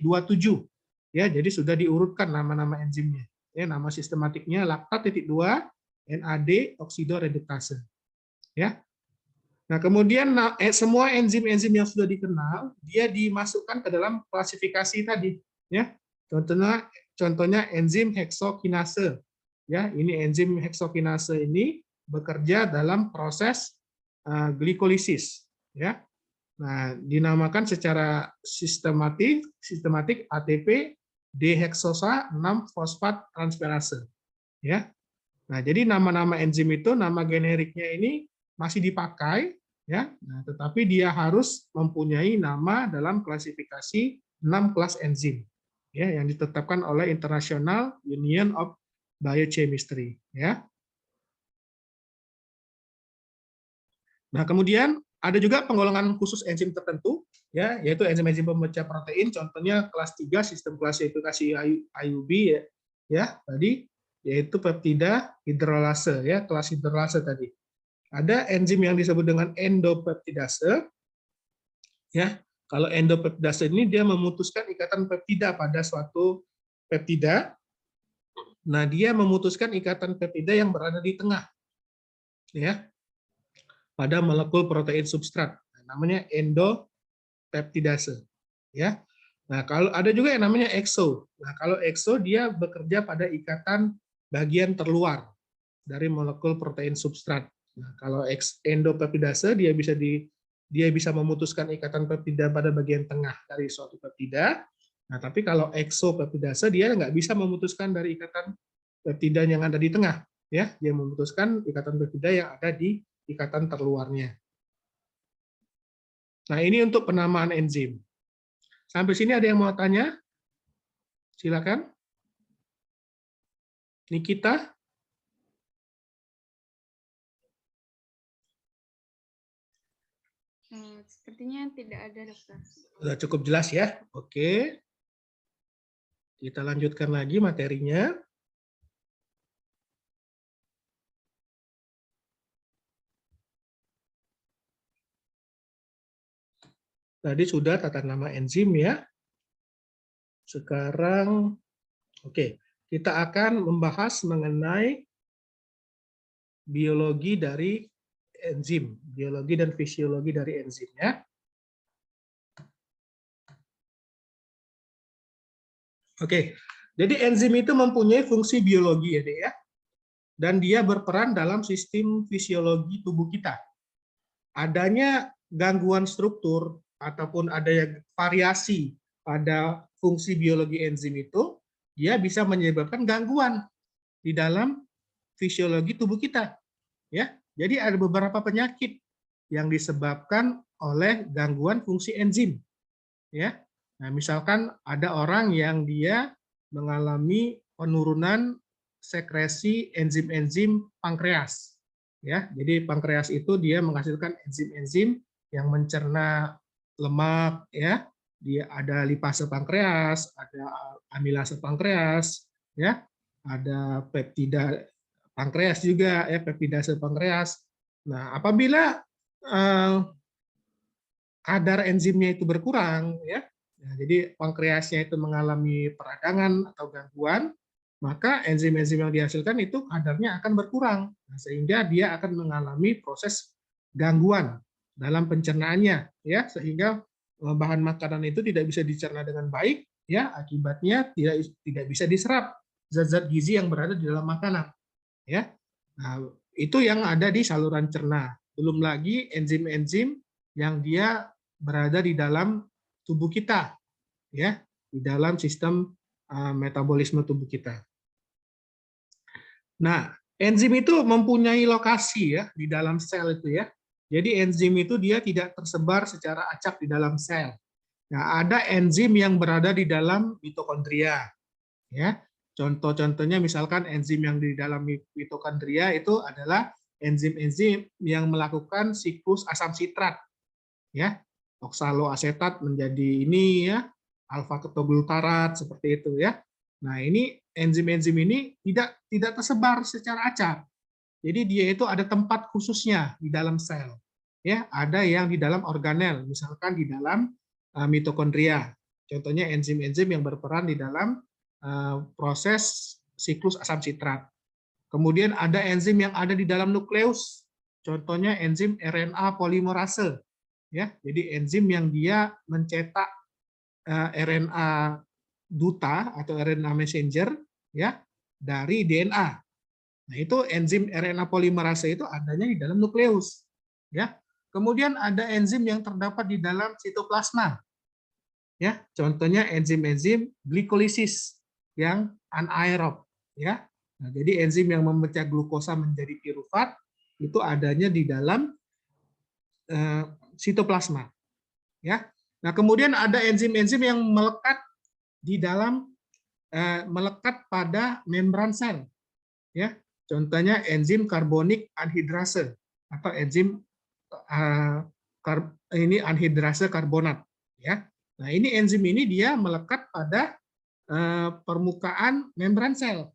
Ya, jadi sudah diurutkan nama-nama enzimnya. Ya, nama sistematiknya laktat (2) NAD oksidoreduktase. Ya. Nah, kemudian semua enzim-enzim yang sudah dikenal, dia dimasukkan ke dalam klasifikasi tadi, ya. Contohnya enzim heksokinase. Ya, ini enzim heksokinase ini bekerja dalam proses glikolisis, ya. Nah, dinamakan secara sistematik ATP deheksosa 6 fosfat transferase, ya. Nah, jadi nama-nama enzim itu nama generiknya ini masih dipakai, ya. Nah, tetapi dia harus mempunyai nama dalam klasifikasi 6 kelas enzim, ya, yang ditetapkan oleh International Union of Biochemistry, ya. Nah, kemudian ada juga penggolongan khusus enzim tertentu, ya, yaitu enzim-enzim pemecah protein, contohnya kelas 3 sistem klasifikasi IUB, ya, tadi yaitu peptida hidrolase, ya, kelas hidrolase tadi. Ada enzim yang disebut dengan endopeptidase, ya. Kalau endopeptidase ini dia memutuskan ikatan peptida pada suatu peptida. Nah, dia memutuskan ikatan peptida yang berada di tengah, ya, pada molekul protein substrat. Namanya endopeptidase, ya. Nah, kalau ada juga yang namanya exo. Nah, kalau exo dia bekerja pada ikatan bagian terluar dari molekul protein substrat. Nah, kalau endopeptidase dia bisa memutuskan ikatan peptida pada bagian tengah dari suatu peptida. Nah, tapi kalau exopeptidase dia nggak bisa memutuskan dari ikatan peptida yang ada di tengah, ya. Dia memutuskan ikatan peptida yang ada di ikatan terluarnya. Nah, ini untuk penamaan enzim. Sampai sini ada yang mau tanya? Silakan. Nikita. Sepertinya tidak ada, dokter. Sudah cukup jelas ya? Oke. Kita lanjutkan lagi materinya. Tadi sudah tata nama enzim ya. Sekarang, oke, kita akan membahas mengenai biologi dari enzim, biologi dan fisiologi dari enzim ya. Oke, jadi enzim itu mempunyai fungsi biologi ya, Dek ya. Dan dia berperan dalam sistem fisiologi tubuh kita. Adanya gangguan struktur ataupun ada variasi pada fungsi biologi enzim itu, dia bisa menyebabkan gangguan di dalam fisiologi tubuh kita. Ya, jadi ada beberapa penyakit yang disebabkan oleh gangguan fungsi enzim. Ya, nah, misalkan ada orang yang dia mengalami penurunan sekresi enzim-enzim pankreas. Ya, jadi pankreas itu dia menghasilkan enzim-enzim yang mencerna lemak, ya. Dia ada lipase pankreas, ada amilase pankreas, ya. Ada peptida pankreas juga, ya, peptidase pankreas. Nah, apabila kadar enzimnya itu berkurang, ya. Nah, jadi pankreasnya itu mengalami peradangan atau gangguan, maka enzim-enzim yang dihasilkan itu kadarnya akan berkurang. Nah, sehingga dia akan mengalami proses gangguan dalam pencernaannya, ya, sehingga bahan makanan itu tidak bisa dicerna dengan baik, ya, akibatnya tidak bisa diserap zat-zat gizi yang berada di dalam makanan, ya. Nah, itu yang ada di saluran cerna. Belum lagi enzim-enzim yang dia berada di dalam tubuh kita, ya, di dalam sistem metabolisme tubuh kita. Nah, enzim itu mempunyai lokasi ya di dalam sel itu ya. Jadi enzim itu dia tidak tersebar secara acak di dalam sel. Nah, ada enzim yang berada di dalam mitokondria. Ya, contoh-contohnya misalkan enzim yang di dalam mitokondria itu adalah enzim-enzim yang melakukan siklus asam sitrat. Ya, oksaloasetat menjadi ini ya, alfa ketoglutarat seperti itu ya. Nah, ini enzim-enzim ini tidak tersebar secara acak. Jadi dia itu ada tempat khususnya di dalam sel. Ya, ada yang di dalam organel, misalkan di dalam mitokondria. Contohnya enzim-enzim yang berperan di dalam proses siklus asam sitrat. Kemudian ada enzim yang ada di dalam nukleus. Contohnya enzim RNA polimerase. Ya, jadi enzim yang dia mencetak RNA duta atau RNA messenger ya dari DNA. Nah, itu enzim RNA polimerase itu adanya di dalam nukleus. Ya. Kemudian ada enzim yang terdapat di dalam sitoplasma. Ya, contohnya enzim-enzim glikolisis yang anaerob ya. Nah, jadi enzim yang memecah glukosa menjadi pirufat itu adanya di dalam sitoplasma. Ya. Nah, kemudian ada enzim-enzim yang melekat di dalam melekat pada membran sel. Ya, contohnya enzim karbonik anhidrase atau enzim ini anhidrase karbonat. Ya, nah ini enzim ini dia melekat pada permukaan membran sel.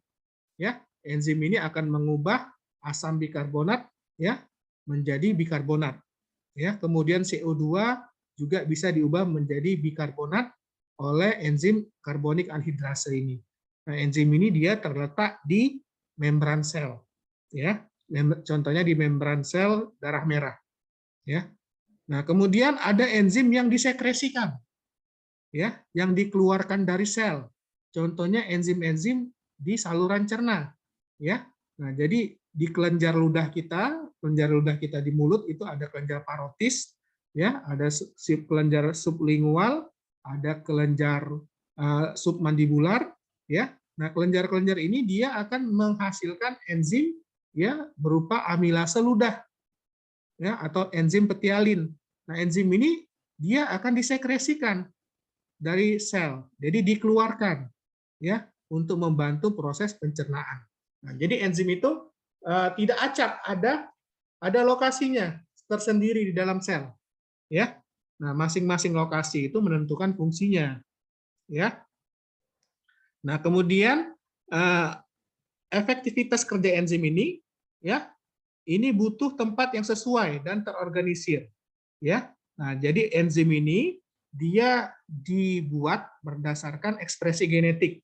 Ya, enzim ini akan mengubah asam bikarbonat ya menjadi bikarbonat. Ya, kemudian CO2 juga bisa diubah menjadi bikarbonat oleh enzim karbonik anhidrase ini. Nah, enzim ini dia terletak di membran sel, ya. Contohnya di membran sel darah merah, ya. Nah, kemudian ada enzim yang disekresikan, ya, yang dikeluarkan dari sel. Contohnya enzim-enzim di saluran cerna, ya. Nah, jadi di kelenjar ludah kita di mulut itu ada kelenjar parotis, ya, ada kelenjar sublingual, ada kelenjar submandibular, ya. Nah, kelenjar-kelenjar ini dia akan menghasilkan enzim ya berupa amilase ludah, ya, atau enzim petialin. Nah, enzim ini dia akan disekresikan dari sel, jadi dikeluarkan, ya, untuk membantu proses pencernaan. Nah, jadi enzim itu tidak acak, ada lokasinya tersendiri di dalam sel, ya. Nah, masing-masing lokasi itu menentukan fungsinya, ya. Nah, kemudian efektivitas kerja enzim ini, ya, ini butuh tempat yang sesuai dan terorganisir, ya. Nah, jadi enzim ini dia dibuat berdasarkan ekspresi genetik,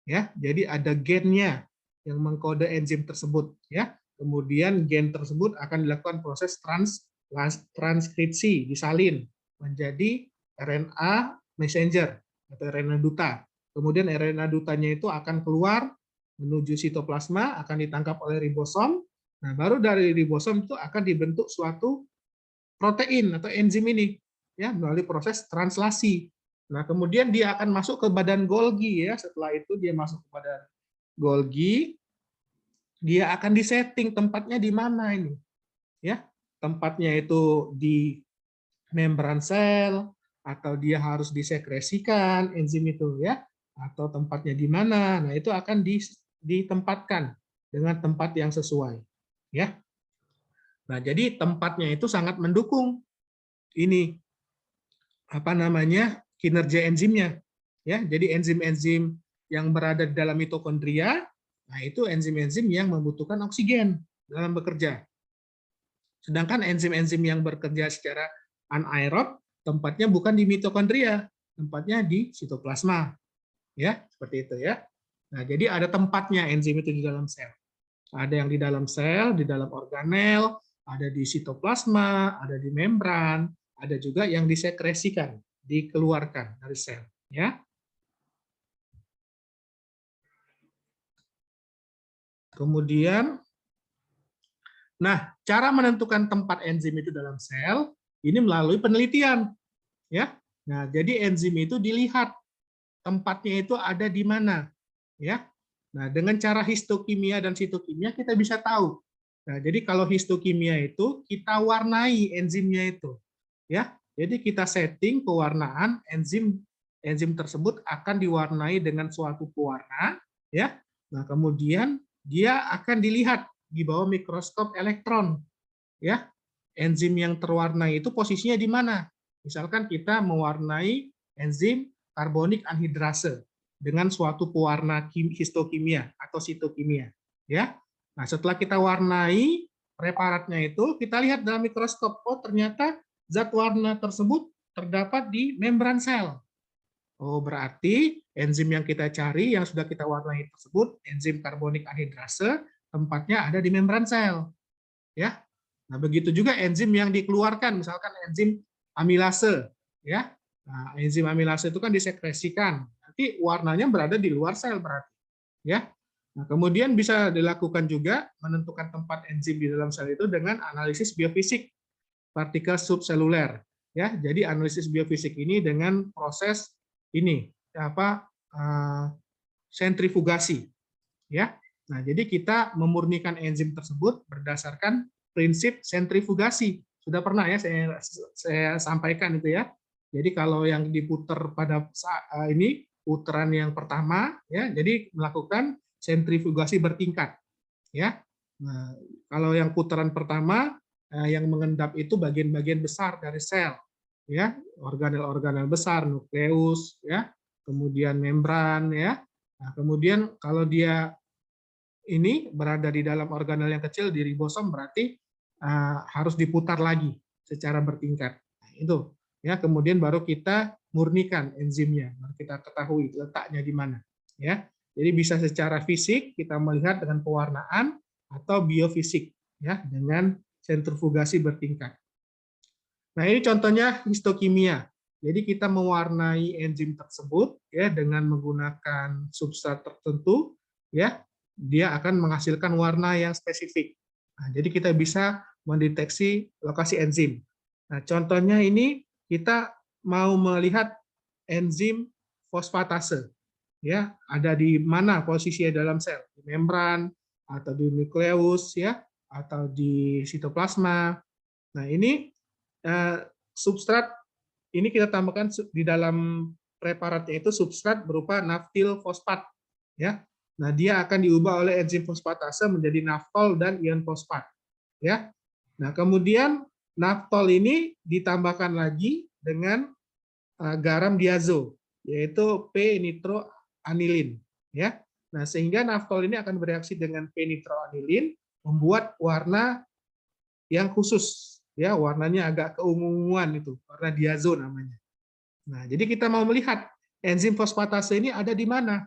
ya. Jadi ada gennya yang mengkode enzim tersebut, ya. Kemudian gen tersebut akan dilakukan proses transkripsi, disalin menjadi RNA messenger atau RNA duta. Kemudian RNA dutanya itu akan keluar menuju sitoplasma, akan ditangkap oleh ribosom. Nah, baru dari ribosom itu akan dibentuk suatu protein atau enzim ini, ya, melalui proses translasi. Nah, kemudian dia akan masuk ke badan Golgi, ya. Setelah itu dia masuk ke badan Golgi, dia akan disetting tempatnya di mana ini, ya. Tempatnya itu di membran sel, atau dia harus disekresikan enzim itu, ya, atau tempatnya di mana. Nah, itu akan ditempatkan dengan tempat yang sesuai, ya. Nah, jadi tempatnya itu sangat mendukung ini kinerja enzimnya, ya. Jadi enzim-enzim yang berada di dalam mitokondria, nah itu enzim-enzim yang membutuhkan oksigen dalam bekerja. Sedangkan enzim-enzim yang bekerja secara anaerob tempatnya bukan di mitokondria, tempatnya di sitoplasma. Ya, seperti itu ya. Nah, jadi ada tempatnya enzim itu di dalam sel. Ada yang di dalam sel, di dalam organel, ada di sitoplasma, ada di membran, ada juga yang disekresikan, dikeluarkan dari sel. Ya. Kemudian, nah, cara menentukan tempat enzim itu dalam sel ini melalui penelitian. Ya. Nah, jadi enzim itu dilihat tempatnya itu ada di mana. Ya. Nah, dengan cara histokimia dan sitokimia kita bisa tahu. Nah, jadi kalau histokimia itu kita warnai enzimnya itu. Ya. Jadi kita setting pewarnaan enzim tersebut akan diwarnai dengan suatu pewarna, ya. Nah, kemudian dia akan dilihat di bawah mikroskop elektron, ya. Enzim yang terwarnai itu posisinya di mana? Misalkan kita mewarnai enzim karbonik anhidrase dengan suatu pewarna histokimia atau sitokimia, ya. Nah, setelah kita warnai preparatnya itu, kita lihat dalam mikroskop, oh ternyata zat warna tersebut terdapat di membran sel. Oh, berarti enzim yang kita cari, yang sudah kita warnai tersebut, enzim karbonik anhidrase, tempatnya ada di membran sel. Ya. Nah, begitu juga enzim yang dikeluarkan, misalkan enzim amilase. Ya. Nah, enzim amilase itu kan disekresikan. Nanti warnanya berada di luar sel berarti. Ya. Nah, kemudian bisa dilakukan juga menentukan tempat enzim di dalam sel itu dengan analisis biofisik partikel subseluler. Ya, jadi analisis biofisik ini dengan proses ini sentrifugasi. Ya. Nah, jadi kita memurnikan enzim tersebut berdasarkan prinsip sentrifugasi. Sudah pernah ya saya sampaikan itu ya. Jadi kalau yang diputar pada ini putaran yang pertama ya, jadi melakukan sentrifugasi bertingkat. Ya. Nah, kalau yang putaran pertama yang mengendap itu bagian-bagian besar dari sel, ya, organel-organel besar, nukleus, ya, kemudian membran, ya. Nah, kemudian kalau dia ini berada di dalam organel yang kecil di ribosom berarti harus diputar lagi secara bertingkat. Nah, itu, ya. Kemudian baru kita murnikan enzimnya, baru kita ketahui letaknya di mana, ya. Jadi bisa secara fisik kita melihat dengan pewarnaan atau biofisik, ya, dengan sentrifugasi bertingkat. Nah, ini contohnya histokimia. Jadi kita mewarnai enzim tersebut ya dengan menggunakan substrat tertentu, ya. Dia akan menghasilkan warna yang spesifik. Nah, jadi kita bisa mendeteksi lokasi enzim. Nah, contohnya ini kita mau melihat enzim fosfatase. Ya, ada di mana posisinya dalam sel? Di membran atau di nukleus, ya, atau di sitoplasma. Nah, ini substrat ini kita tambahkan di dalam preparatnya itu substrat berupa naftil fosfat, ya. Nah, dia akan diubah oleh enzim fosfatase menjadi naftol dan ion fosfat, ya. Nah, kemudian naftol ini ditambahkan lagi dengan garam diazo, yaitu p-nitroanilin, ya. Nah, sehingga naftol ini akan bereaksi dengan p-nitroanilin membuat warna yang khusus, ya, warnanya agak keunguan itu, warna diazo namanya. Nah, jadi kita mau melihat enzim fosfatase ini ada di mana?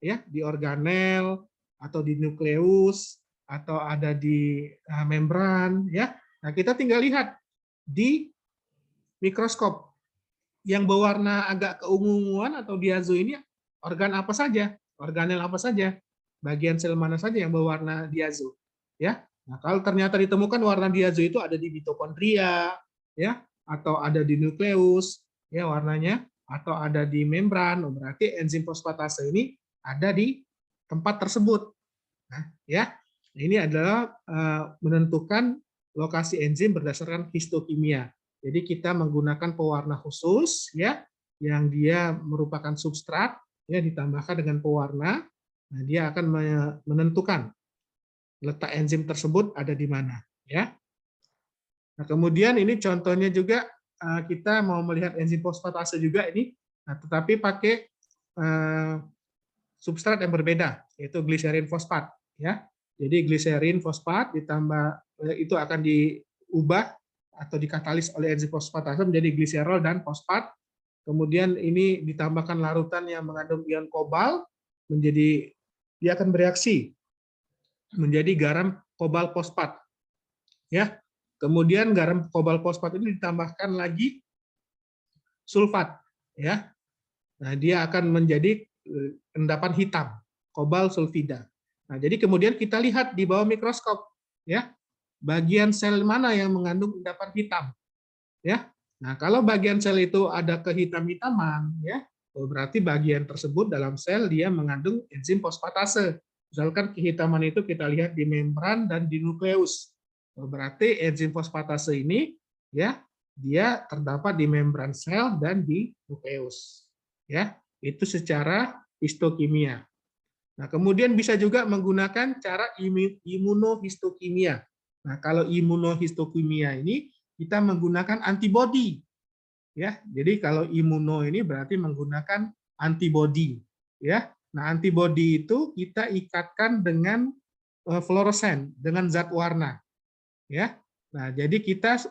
Ya, di organel atau di nukleus atau ada di membran, ya. Nah, kita tinggal lihat di mikroskop yang berwarna agak keunguan atau diazo ini organ apa saja, organel apa saja, bagian sel mana saja yang berwarna diazo, ya. Nah, kalau ternyata ditemukan warna diazo itu ada di mitokondria, ya, atau ada di nukleus, ya warnanya, atau ada di membran, berarti enzim fosfatase ini ada di tempat tersebut. Nah, ya, ini adalah menentukan lokasi enzim berdasarkan histokimia. Jadi kita menggunakan pewarna khusus, ya, yang dia merupakan substrat, ya, ditambahkan dengan pewarna. Nah, dia akan menentukan letak enzim tersebut ada di mana, ya. Nah, kemudian ini contohnya juga kita mau melihat enzim fosfatase juga ini, nah, tetapi pakai substrat yang berbeda, yaitu gliserin fosfat, ya. Jadi gliserin fosfat ditambah itu akan diubah atau dikatalis oleh enzim fosfatase menjadi gliserol dan fosfat. Kemudian ini ditambahkan larutan yang mengandung ion kobalt menjadi dia akan bereaksi menjadi garam kobalt fosfat. Ya. Kemudian garam kobalt fosfat ini ditambahkan lagi sulfat, ya. Nah, dia akan menjadi endapan hitam, kobalt sulfida. Nah, jadi kemudian kita lihat di bawah mikroskop, ya, bagian sel mana yang mengandung endapan hitam, ya. Nah, kalau bagian sel itu ada kehitam-hitaman, ya, berarti bagian tersebut dalam sel dia mengandung enzim fosfatase. Misalkan kehitaman itu kita lihat di membran dan di nukleus. Berarti enzim fosfatase ini, ya, dia terdapat di membran sel dan di nukleus. Ya, itu secara histokimia. Nah, kemudian bisa juga menggunakan cara imunohistokimia. Nah, kalau imunohistokimia ini kita menggunakan antibodi. Ya, jadi kalau imuno ini berarti menggunakan antibodi, ya. Nah, antibodi itu kita ikatkan dengan fluoresen, dengan zat warna, ya. Nah, jadi kita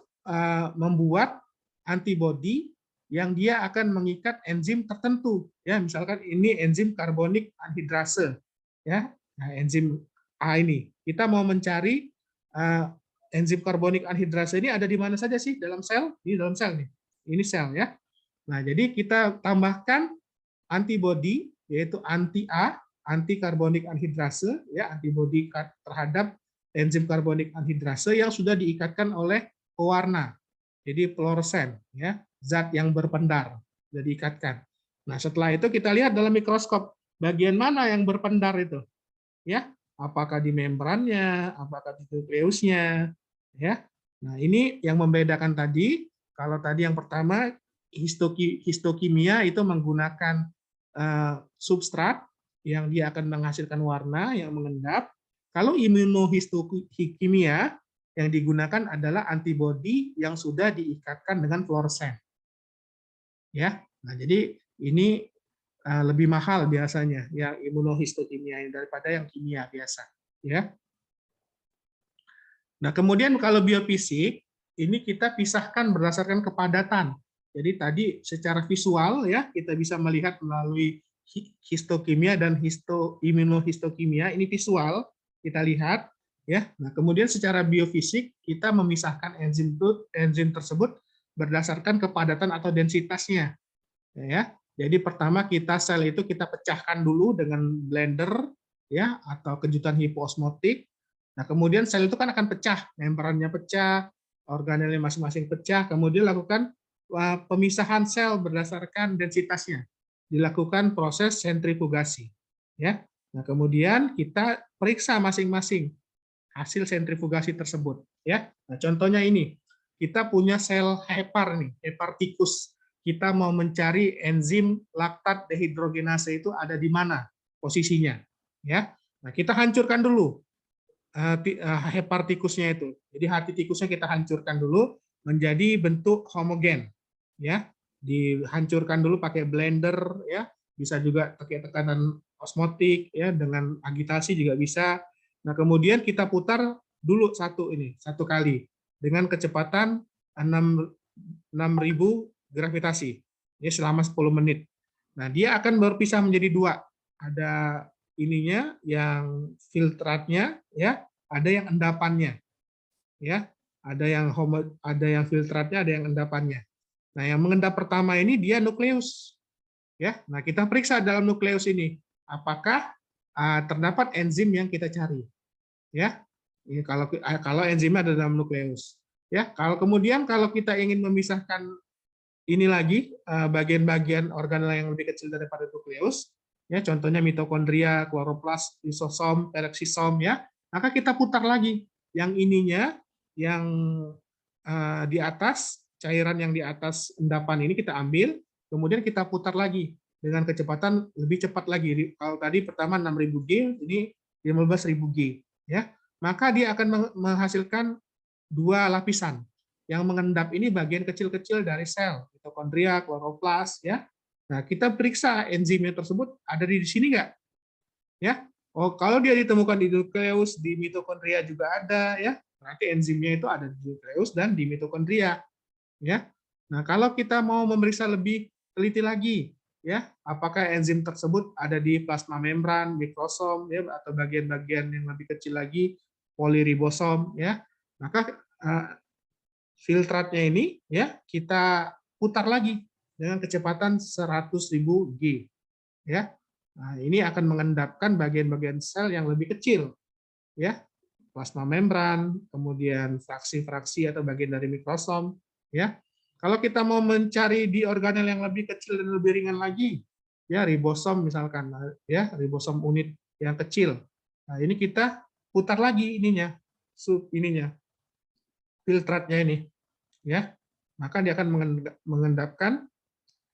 membuat antibodi yang dia akan mengikat enzim tertentu, ya. Misalkan ini enzim karbonik anhidrase, ya. Nah, enzim A ini kita mau mencari enzim karbonik anhidrase ini ada di mana saja sih dalam sel? Di dalam sel nih. Ini sel, ya. Nah, jadi kita tambahkan antibodi yaitu anti-A, anti karbonik anhidrase, ya, antibodi terhadap enzim karbonik anhidrase yang sudah diikatkan oleh pewarna. Jadi fluoresen, ya, zat yang berpendar sudah diikatkan. Nah, setelah itu kita lihat dalam mikroskop bagian mana yang berpendar itu, ya, apakah di membrannya, apakah di nukleusnya, ya. Nah, ini yang membedakan tadi. Kalau tadi yang pertama histokimia itu menggunakan substrat yang dia akan menghasilkan warna yang mengendap. Kalau imunohistokimia yang digunakan adalah antibodi yang sudah diikatkan dengan fluoresen. Ya, nah jadi ini lebih mahal biasanya yang imunohistokimia daripada yang kimia biasa. Ya. Nah, kemudian kalau biofisik ini kita pisahkan berdasarkan kepadatan. Jadi tadi secara visual, ya, kita bisa melihat melalui histokimia dan imunohistokimia, ini visual kita lihat, ya. Nah, kemudian secara biofisik kita memisahkan enzim tersebut berdasarkan kepadatan atau densitasnya, ya. Jadi pertama sel itu kita pecahkan dulu dengan blender, ya, atau kejutan hipoosmotik. Nah, kemudian sel itu kan akan pecah, membrannya pecah, organelnya masing-masing pecah, kemudian lakukan pemisahan sel berdasarkan densitasnya, dilakukan proses sentrifugasi, ya. Nah, kemudian kita periksa masing-masing hasil sentrifugasi tersebut, ya. Nah, contohnya ini, kita punya sel hepar nih, hepar tikus. Kita mau mencari enzim laktat dehidrogenase itu ada di mana posisinya, ya. Nah, kita hancurkan dulu hepar tikusnya itu. Jadi hati tikusnya kita hancurkan dulu menjadi bentuk homogen, ya. Dihancurkan dulu pakai blender, ya. Bisa juga pakai tekanan osmotik, ya, dengan agitasi juga bisa. Nah, kemudian kita putar dulu satu kali dengan kecepatan 6.000 gravitasi. Ini selama 10 menit. Nah, dia akan berpisah menjadi dua. Ada ininya yang filtratnya, ya, ada yang endapannya, ya, ada yang filtratnya, ada yang endapannya. Nah, yang mengendap pertama ini dia nukleus, ya. Nah, kita periksa dalam nukleus ini apakah terdapat enzim yang kita cari, ya. Ini kalau enzimnya ada dalam nukleus, ya. Kalau kita ingin memisahkan ini lagi bagian-bagian organel yang lebih kecil daripada nukleus, ya, contohnya mitokondria, kloroplas, lisosom, peroksisom, ya, maka kita putar lagi yang ininya, yang di atas, cairan yang di atas endapan ini kita ambil, kemudian kita putar lagi dengan kecepatan lebih cepat lagi. Kalau tadi pertama 6.000 G, ini 15.000 G, ya. Maka dia akan menghasilkan dua lapisan. Yang mengendap ini bagian kecil-kecil dari sel, mitokondria, kloroplas, ya. Nah, kita periksa enzimnya tersebut ada di sini nggak? Ya. Oh, kalau dia ditemukan di nukleus, di mitokondria juga ada, ya. Berarti enzimnya itu ada di nukleus dan di mitokondria, ya. Nah, kalau kita mau memeriksa lebih teliti lagi, ya, apakah enzim tersebut ada di plasma membran, mikrosom, ya, atau bagian-bagian yang lebih kecil lagi, poliribosom, ya. Maka filtratnya ini, ya, kita putar lagi dengan kecepatan 100.000 G, ya. Nah, ini akan mengendapkan bagian-bagian sel yang lebih kecil, ya, plasma membran, kemudian fraksi-fraksi atau bagian dari mikrosom, ya. Kalau kita mau mencari di organel yang lebih kecil dan lebih ringan lagi, ya ribosom misalkan, ya ribosom unit yang kecil. Nah, ini kita putar lagi ininya, filtratnya ini, ya. Maka dia akan mengendapkan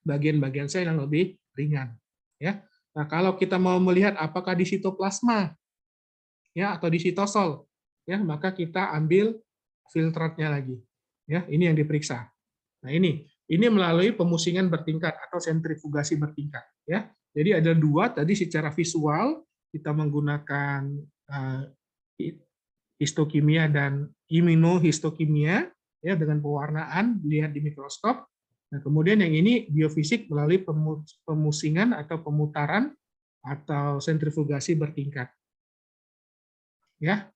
bagian-bagian sel yang lebih ringan, ya. Nah, kalau kita mau melihat apakah di sitoplasma, ya, atau di sitosol, ya, maka kita ambil filtratnya lagi, ya. Ini yang diperiksa. Nah, ini melalui pemusingan bertingkat atau sentrifugasi bertingkat, ya. Jadi ada dua tadi secara visual kita menggunakan histokimia dan imunohistokimia, ya, dengan pewarnaan dilihat di mikroskop. Nah, kemudian yang ini biofisik melalui pemusingan atau pemutaran atau sentrifugasi bertingkat, ya.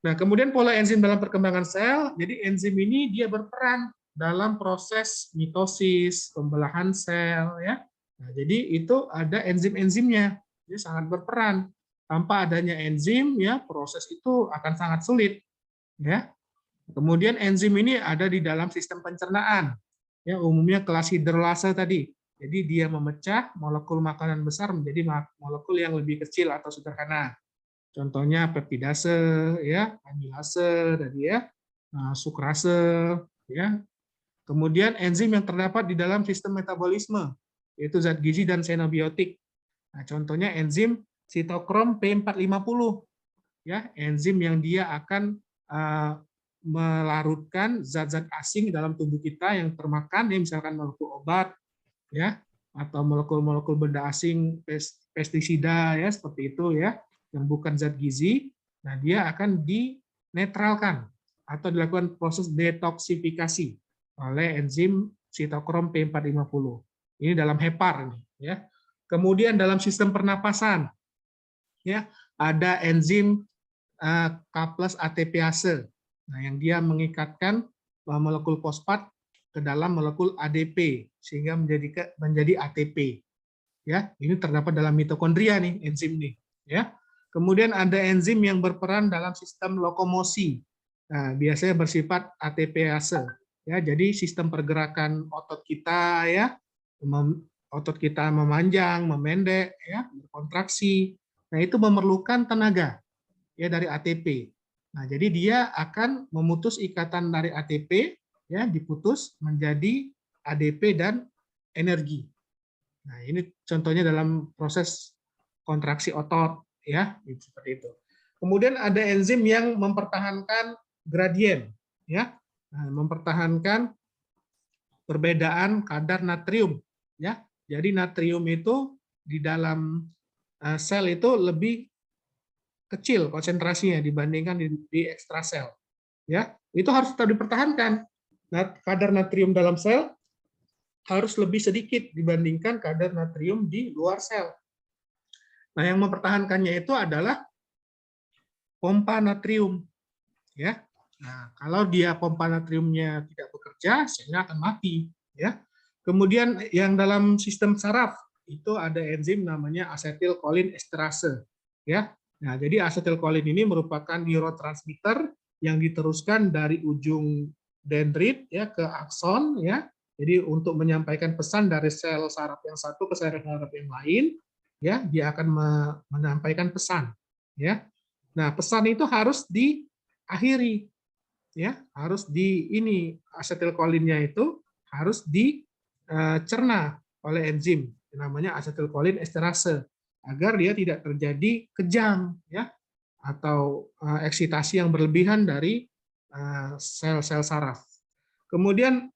Nah, kemudian pola enzim dalam perkembangan sel. Jadi enzim ini dia berperan dalam proses mitosis, pembelahan sel, ya. Nah, jadi itu ada enzim-enzimnya, dia sangat berperan. Tanpa adanya enzim, ya, proses itu akan sangat sulit, ya. Kemudian enzim ini ada di dalam sistem pencernaan, ya, umumnya kelas hidrolase tadi. Jadi dia memecah molekul makanan besar menjadi molekul yang lebih kecil atau sederhana. Contohnya peptidase, ya, amilase tadi, ya, sukrase, ya. Kemudian enzim yang terdapat di dalam sistem metabolisme, yaitu zat gizi dan xenobiotik. Nah, contohnya enzim sitokrom P450, ya, enzim yang dia akan melarutkan zat-zat asing dalam tubuh kita yang termakan, ya, misalkan molekul obat, ya, atau molekul-molekul benda asing, pestisida, ya, seperti itu, ya, yang bukan zat gizi. Nah, dia akan dinetralkan atau dilakukan proses detoksifikasi oleh enzim sitokrom P450. Ini dalam hepar, ya. Kemudian dalam sistem pernapasan, ya, ada enzim K+ATPase. Nah, yang dia mengikatkan molekul fosfat ke dalam molekul ADP sehingga menjadi ATP. Ya, ini terdapat dalam mitokondria nih enzim ini, ya. Kemudian ada enzim yang berperan dalam sistem lokomosi. Nah, biasanya bersifat ATPase. Ya, jadi sistem pergerakan otot kita, ya, otot kita memanjang, memendek, ya, berkontraksi. Nah, itu memerlukan tenaga, ya, dari ATP. Nah, jadi dia akan memutus ikatan dari ATP, ya, diputus menjadi ADP dan energi. Nah, ini contohnya dalam proses kontraksi otot, ya, seperti itu. Kemudian ada enzim yang mempertahankan gradien, ya, mempertahankan perbedaan kadar natrium, ya. Jadi natrium itu di dalam sel itu lebih kecil konsentrasinya dibandingkan di ekstrasel, ya. Itu harus tetap dipertahankan. Nah, kadar natrium dalam sel harus lebih sedikit dibandingkan kadar natrium di luar sel. Nah, yang mempertahankannya itu adalah pompa natrium, ya. Nah, kalau dia pompa natriumnya tidak bekerja, selnya akan mati, ya. Kemudian yang dalam sistem saraf itu ada enzim namanya asetilkolin esterase, ya. Nah, jadi asetilkolin ini merupakan neurotransmitter yang diteruskan dari ujung dendrit, ya, ke akson, ya. Jadi untuk menyampaikan pesan dari sel saraf yang satu ke sel saraf yang lain, ya, dia akan menyampaikan pesan, ya. Nah, pesan itu harus diakhiri, ya, harus asetilkolinnya itu harus dicerna oleh enzim namanya asetilkolin esterase agar dia tidak terjadi kejang, ya, atau eksitasi yang berlebihan dari sel-sel saraf. Kemudian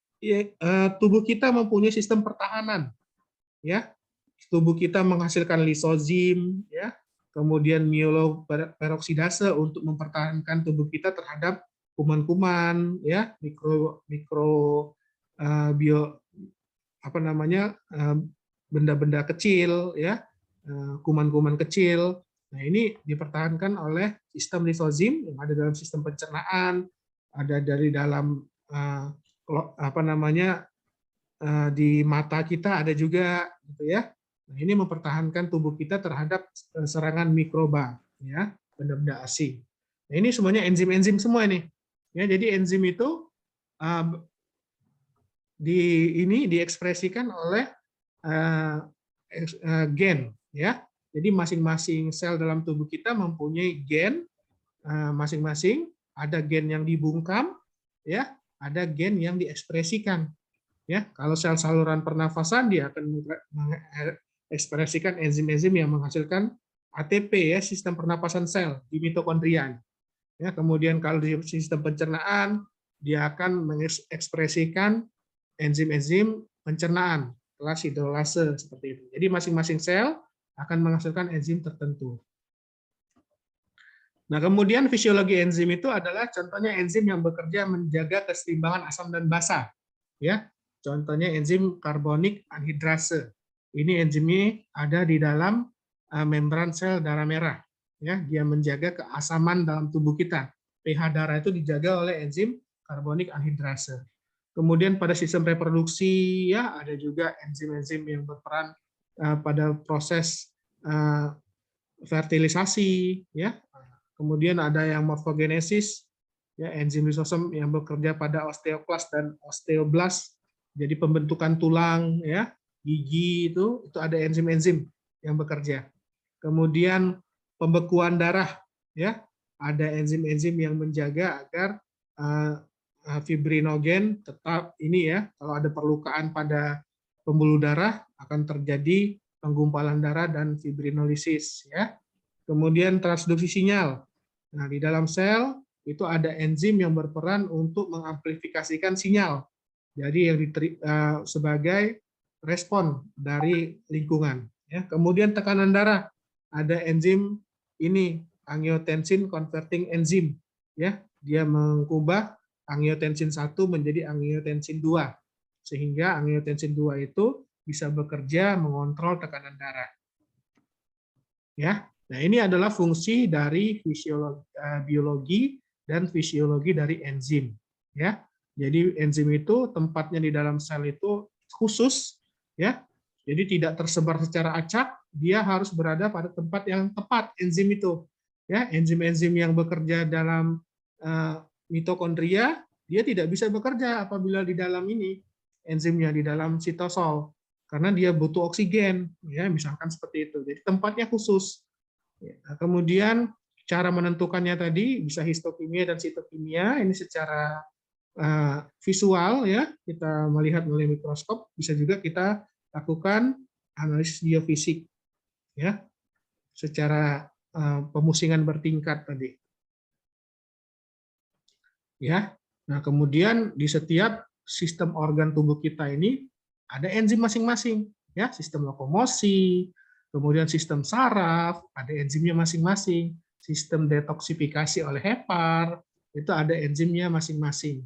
tubuh kita mempunyai sistem pertahanan, ya. Tubuh kita menghasilkan lisozim, ya, kemudian mieloperoksidase untuk mempertahankan tubuh kita terhadap kuman-kuman, ya, benda-benda kecil, ya, kuman-kuman kecil. Nah, ini dipertahankan oleh sistem lisozim yang ada dalam sistem pencernaan, ada dari dalam di mata kita ada juga, gitu ya. Nah, ini mempertahankan tubuh kita terhadap serangan mikroba, ya, benda-benda asing. Nah, ini semuanya enzim-enzim semua nih. Ya, jadi enzim itu diekspresikan oleh gen, ya. Jadi masing-masing sel dalam tubuh kita mempunyai gen masing-masing. Ada gen yang dibungkam, ya, ada gen yang diekspresikan. Ya, kalau sel saluran pernafasan dia akan mengekspresikan enzim-enzim yang menghasilkan ATP, ya, sistem pernapasan sel di mitokondria. Ya, kemudian kalau di sistem pencernaan dia akan mengekspresikan enzim-enzim pencernaan, kelas hidrolase seperti itu. Jadi masing-masing sel akan menghasilkan enzim tertentu. Nah, kemudian fisiologi enzim itu adalah contohnya enzim yang bekerja menjaga keseimbangan asam dan basa. Ya, contohnya enzim karbonik anhidrase. Ini enzimnya ada di dalam membran sel darah merah. Ya, dia menjaga keasaman dalam tubuh kita. pH darah itu dijaga oleh enzim karbonik anhidrase. Kemudian pada sistem reproduksi, ya, ada juga enzim-enzim yang berperan pada proses fertilisasi, ya. Kemudian ada yang morfogenesis, ya, enzim lisosom yang bekerja pada osteoklas dan osteoblast, jadi pembentukan tulang, ya, gigi itu ada enzim-enzim yang bekerja. Kemudian pembekuan darah, ya, ada enzim-enzim yang menjaga agar fibrinogen tetap ini, ya, kalau ada perlukaan pada pembuluh darah akan terjadi penggumpalan darah dan fibrinolisis, ya. Kemudian transduksi sinyal. Nah, di dalam sel itu ada enzim yang berperan untuk mengamplifikasikan sinyal. Jadi yang sebagai respon dari lingkungan. Ya. Kemudian tekanan darah, ada enzim ini angiotensin converting enzim. Ya, dia mengubah angiotensin 1 menjadi angiotensin 2. Sehingga angiotensin 2 itu bisa bekerja mengontrol tekanan darah. Ya. Nah, ini adalah fungsi dari biologi dan fisiologi dari enzim. Ya, jadi enzim itu tempatnya di dalam sel itu khusus, ya. Jadi tidak tersebar secara acak, dia harus berada pada tempat yang tepat enzim itu. Ya, enzim-enzim yang bekerja dalam mitokondria, dia tidak bisa bekerja apabila di dalam ini enzimnya di dalam sitosol, karena dia butuh oksigen, ya, misalkan seperti itu. Jadi tempatnya khusus. Nah, kemudian cara menentukannya tadi bisa histokimia dan sitokimia, ini secara visual, ya, kita melihat melalui mikroskop, bisa juga kita lakukan analisis geofisik, ya, secara pemusingan bertingkat tadi. Ya. Nah, kemudian di setiap sistem organ tubuh kita ini ada enzim masing-masing, ya, sistem lokomosi, kemudian sistem saraf, ada enzimnya masing-masing. Sistem detoksifikasi oleh hepar, itu ada enzimnya masing-masing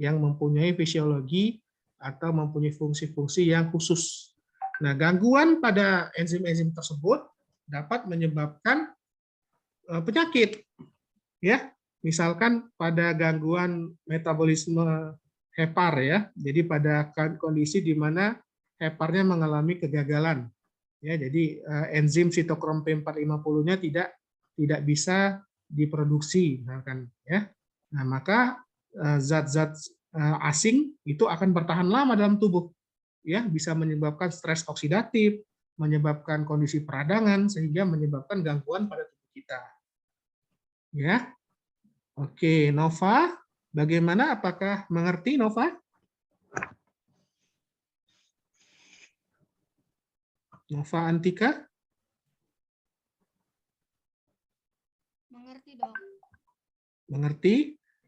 yang mempunyai fisiologi atau mempunyai fungsi-fungsi yang khusus. Nah, gangguan pada enzim-enzim tersebut dapat menyebabkan penyakit. Ya, misalkan pada gangguan metabolisme hepar, ya. Jadi pada kondisi di mana heparnya mengalami kegagalan. Ya, jadi enzim sitokrom P450-nya tidak bisa diproduksi, misalkan, ya. Nah, maka zat-zat asing itu akan bertahan lama dalam tubuh, ya, bisa menyebabkan stres oksidatif, menyebabkan kondisi peradangan, sehingga menyebabkan gangguan pada tubuh kita. Ya, oke, Nova, bagaimana? Apakah mengerti, Nova? Nova Antika? Mengerti, Dok. Mengerti?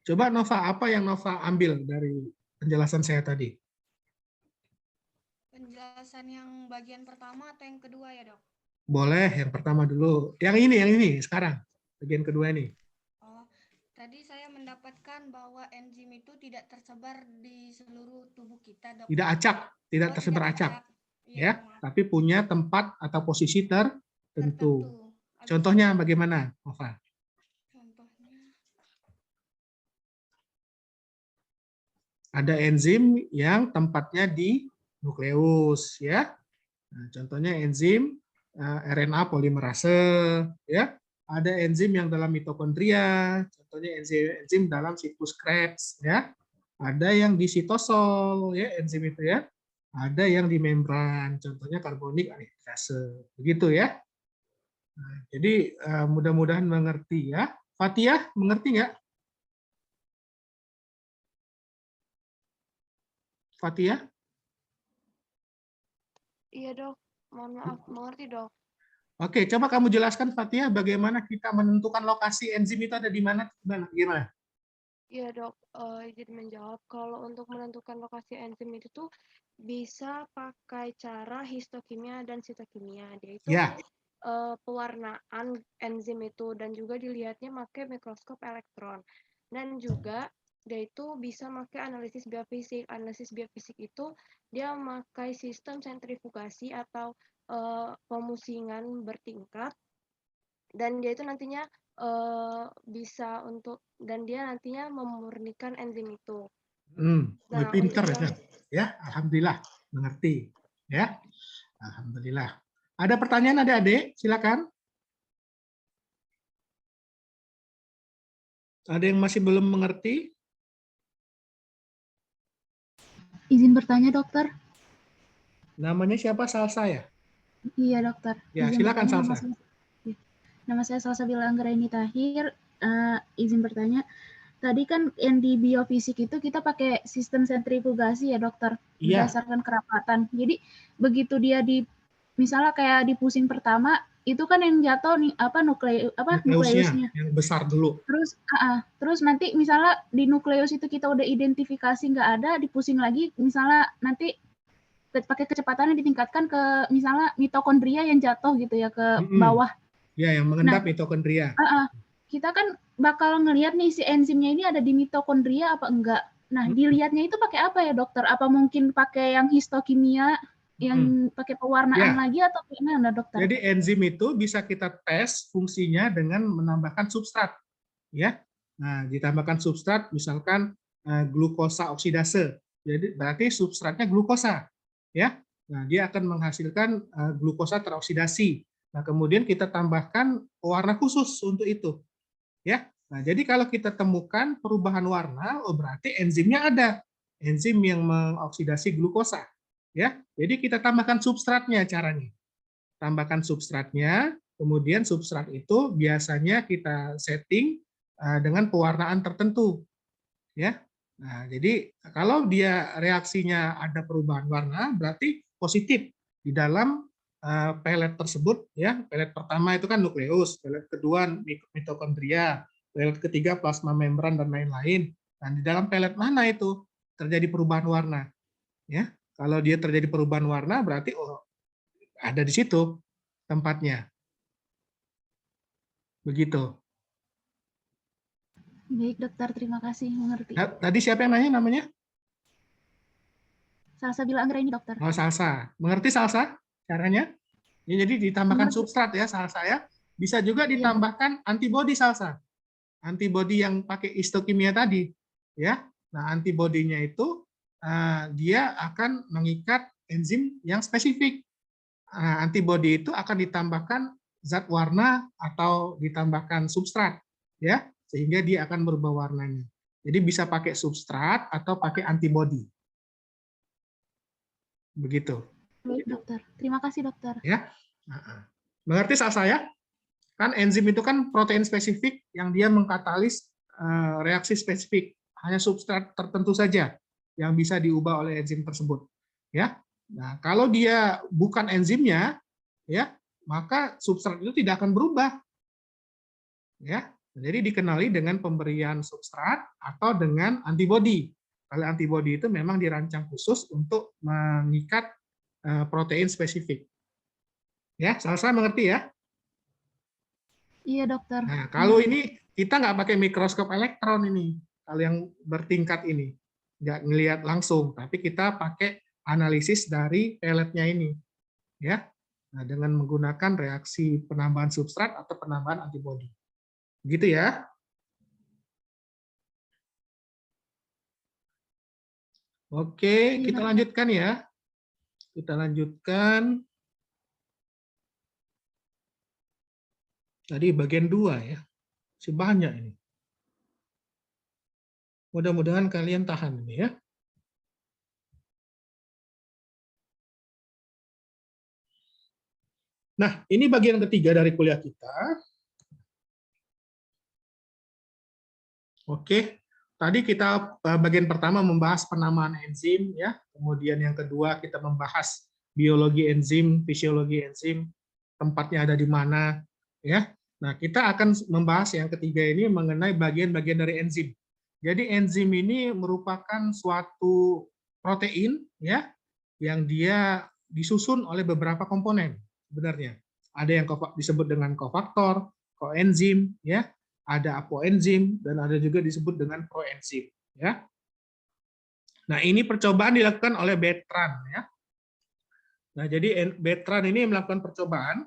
Coba Nova, apa yang Nova ambil dari penjelasan saya tadi? Penjelasan yang bagian pertama atau yang kedua ya, Dok? Boleh, yang pertama dulu. Yang ini, sekarang. Bagian kedua ini. Oh, tadi saya mendapatkan bahwa enzim itu tidak tersebar di seluruh tubuh kita, Dok. Tidak acak, tidak tersebar acak. ya, tapi punya tempat atau posisi tertentu. tertentu. Contohnya bagaimana, Nova? Contohnya Ada enzim yang tempatnya di nukleus, ya. Nah, contohnya enzim RNA polimerase, ya. Ada enzim yang dalam mitokondria, contohnya enzim dalam siklus Krebs, ya. Ada yang di sitosol, ya, enzim itu ya. Ada yang di membran, contohnya karbonik anhidrase, begitu ya. Nah, jadi mudah-mudahan mengerti ya. Fathia, mengerti nggak? Fathia? iya dok, mohon maaf, mengerti dok. Oke, coba kamu jelaskan Fathia bagaimana kita menentukan lokasi enzim itu ada di mana? Gimana? Iya dok, izin menjawab. Kalau untuk menentukan lokasi enzim itu tuh bisa pakai cara histokimia dan sitokimia. Dia itu Ya, pewarnaan enzim itu dan juga dilihatnya pakai mikroskop elektron. Dan juga dia itu bisa pakai analisis biofisik. Analisis biofisik itu dia memakai sistem sentrifugasi atau pemusingan bertingkat dan dia itu nantinya bisa untuk dan dia nantinya memurnikan enzim itu. Nah, untuk pinter yang ya. Alhamdulillah mengerti ya. Alhamdulillah. Ada pertanyaan adik-adik? Silakan. Ada yang masih belum mengerti? Izin bertanya, dokter. Namanya siapa? Salsa ya? Iya, dokter. Ya, Izin silakan bertanya, Salsa. nama saya Salsa Bila Anggraini Tahir. Izin bertanya, tadi kan yang di biofisik itu kita pakai sistem sentrifugasi ya, dokter, Iya. berdasarkan kerapatan. Jadi begitu dia misalnya kayak di pusing pertama, itu kan yang jatuh nih nukleusnya. Yang besar dulu. Terus nanti misalnya di nukleus itu kita udah identifikasi nggak ada, dipusing lagi, misalnya nanti pakai kecepatannya ditingkatkan ke misalnya mitokondria yang jatuh gitu ya ke bawah. Ya, yang mengendap mitokondria. Kita kan bakal ngelihat nih si enzimnya ini ada di mitokondria apa enggak. Nah, dilihatnya itu pakai apa ya, dokter? Apa mungkin pakai yang histokimia, yang pakai pewarnaan lagi atau gimana, dokter? Jadi enzim itu bisa kita tes fungsinya dengan menambahkan substrat, ya. Nah, ditambahkan substrat, misalkan glukosa oksidase. Jadi berarti substratnya glukosa, ya. Nah, dia akan menghasilkan glukosa teroksidasi. Nah, kemudian kita tambahkan warna khusus untuk itu, ya. Nah, jadi kalau kita temukan perubahan warna, berarti enzimnya ada, enzim yang mengoksidasi glukosa, ya. Jadi kita tambahkan substratnya caranya. Tambahkan substratnya, kemudian substrat itu biasanya kita setting dengan pewarnaan tertentu, ya. Nah, jadi kalau dia reaksinya ada perubahan warna, berarti positif di dalam pelet tersebut, ya. Pelet pertama itu kan nukleus, pelet kedua mitokondria, pelet ketiga plasma membran dan lain-lain. Nah, di dalam pelet mana itu terjadi perubahan warna, ya. Kalau dia terjadi perubahan warna, berarti ada di situ tempatnya. Begitu. Baik, dokter. Terima kasih. Mengerti. Nah, tadi siapa yang nanya namanya? Salsa Bila Anggraini, dokter. Oh, Salsa. Mengerti Salsa caranya? Ya, jadi ditambahkan substrat ya Salsa ya. Bisa juga ditambahkan antibodi Salsa. Antibodi yang pakai histokimia tadi. Ya. Nah, antibodinya itu dia akan mengikat enzim yang spesifik. Antibodi itu akan ditambahkan zat warna atau ditambahkan substrat, ya, sehingga dia akan berubah warnanya. Jadi bisa pakai substrat atau pakai antibodi. Begitu. Baik, dokter. Terima kasih, dokter. Ya. Mengerti saya? Kan enzim itu kan protein spesifik yang dia mengkatalis reaksi spesifik. Hanya substrat tertentu saja yang bisa diubah oleh enzim tersebut. Ya. Nah, kalau dia bukan enzimnya, ya, maka substrat itu tidak akan berubah. Ya. Jadi dikenali dengan pemberian substrat atau dengan antibodi. Kalau antibodi itu memang dirancang khusus untuk mengikat protein spesifik. Ya, Salsa mengerti ya? Iya, dokter. Nah, kalau ini kita nggak pakai mikroskop elektron ini, kalau yang bertingkat ini nggak ngelihat langsung, tapi kita pakai analisis dari peletnya ini, ya. Nah, dengan menggunakan reaksi penambahan substrat atau penambahan antibodi. Gitu ya. Oke, kita lanjutkan ya. Kita lanjutkan. Tadi bagian 2 ya. Masih banyak ini. Mudah-mudahan kalian tahan ini ya. Nah, ini bagian ketiga dari kuliah kita. Oke, tadi kita bagian pertama membahas penamaan enzim ya. Kemudian yang kedua kita membahas biologi enzim, fisiologi enzim, tempatnya ada di mana ya. Nah, kita akan membahas yang ketiga ini mengenai bagian-bagian dari enzim. Jadi enzim ini merupakan suatu protein ya yang dia disusun oleh beberapa komponen sebenarnya. Ada yang disebut dengan kofaktor, koenzim ya, ada apoenzim dan ada juga disebut dengan proenzim ya. Nah, ini percobaan dilakukan oleh Bertrand ya. Nah, jadi Bertrand ini melakukan percobaan.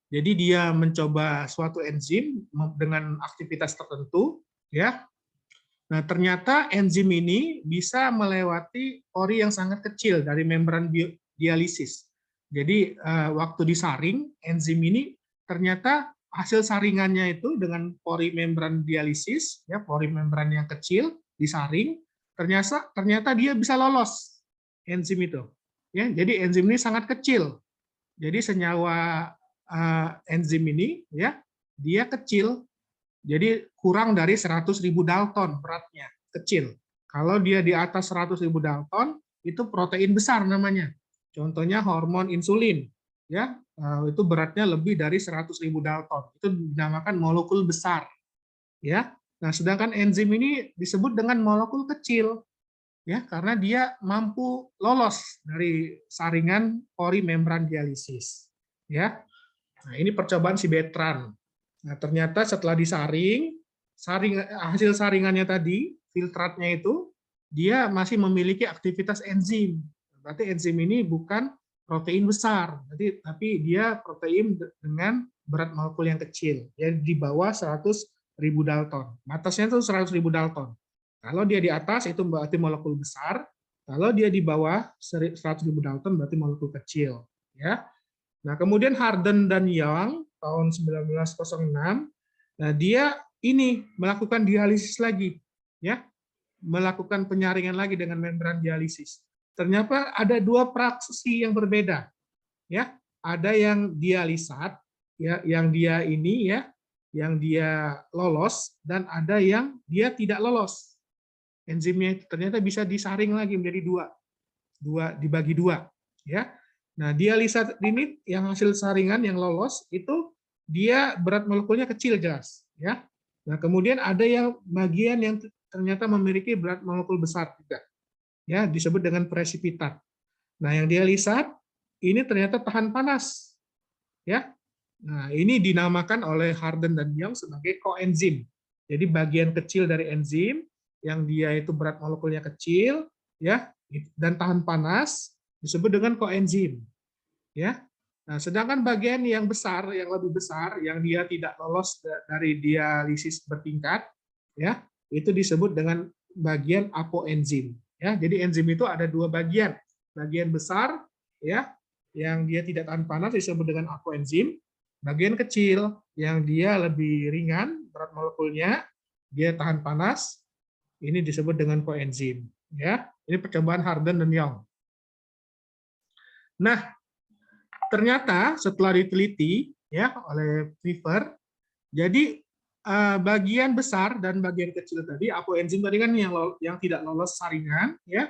Jadi dia mencoba suatu enzim dengan aktivitas tertentu ya. Nah, ternyata enzim ini bisa melewati pori yang sangat kecil dari membran dialisis. Jadi waktu disaring, enzim ini ternyata hasil saringannya itu dengan pori membran dialisis, ya pori membran yang kecil disaring, ternyata dia bisa lolos enzim itu. Ya, jadi enzim ini sangat kecil. Jadi senyawa enzim ini, ya dia kecil. Jadi kurang dari 100.000 Dalton beratnya, kecil. Kalau dia di atas 100.000 Dalton, itu protein besar namanya. Contohnya hormon insulin, ya itu beratnya lebih dari 100.000 Dalton. Itu dinamakan molekul besar, ya. Nah, sedangkan enzim ini disebut dengan molekul kecil, ya, karena dia mampu lolos dari saringan pori membran dialisis, ya. Nah, ini percobaan si Bertrand. Nah, ternyata setelah disaring, hasil saringannya tadi, filtratnya itu, dia masih memiliki aktivitas enzim. Berarti enzim ini bukan protein besar, tapi dia protein dengan berat molekul yang kecil, ya di bawah 100.000 Dalton. Batasnya itu 100.000 Dalton. Kalau dia di atas itu berarti molekul besar, kalau dia di bawah 100.000 Dalton berarti molekul kecil, ya. Nah, kemudian Harden dan Young tahun 1906, nah dia ini melakukan dialisis lagi, ya, melakukan penyaringan lagi dengan membran dialisis. Ternyata ada dua praksi yang berbeda, ya. Ada yang dialisat, ya, yang dia ini, ya, yang dia lolos, dan ada yang dia tidak lolos. Enzimnya ternyata bisa disaring lagi menjadi dibagi dua, ya. Nah, dialisat ini yang hasil saringan yang lolos itu dia berat molekulnya kecil jelas, ya. Nah, kemudian ada yang bagian yang ternyata memiliki berat molekul besar juga. Ya, disebut dengan presipitat. Nah, yang dialisat ini ternyata tahan panas. Ya. Nah, ini dinamakan oleh Harden dan Young sebagai koenzim. Jadi bagian kecil dari enzim yang dia itu berat molekulnya kecil, ya, dan tahan panas disebut dengan koenzim. Ya. Nah, sedangkan bagian yang besar, yang lebih besar, yang dia tidak lolos dari dialisis bertingkat, ya, itu disebut dengan bagian apoenzim. Ya, jadi enzim itu ada dua bagian. Bagian besar, ya, yang dia tidak tahan panas disebut dengan apoenzim. Bagian kecil yang dia lebih ringan berat molekulnya, dia tahan panas, ini disebut dengan koenzim. Ya, ini percobaan Harden dan Young. Nah, ternyata setelah diteliti ya oleh Weaver, jadi bagian besar dan bagian kecil tadi, apoenzim tadi kan yang tidak lolos saringan, ya.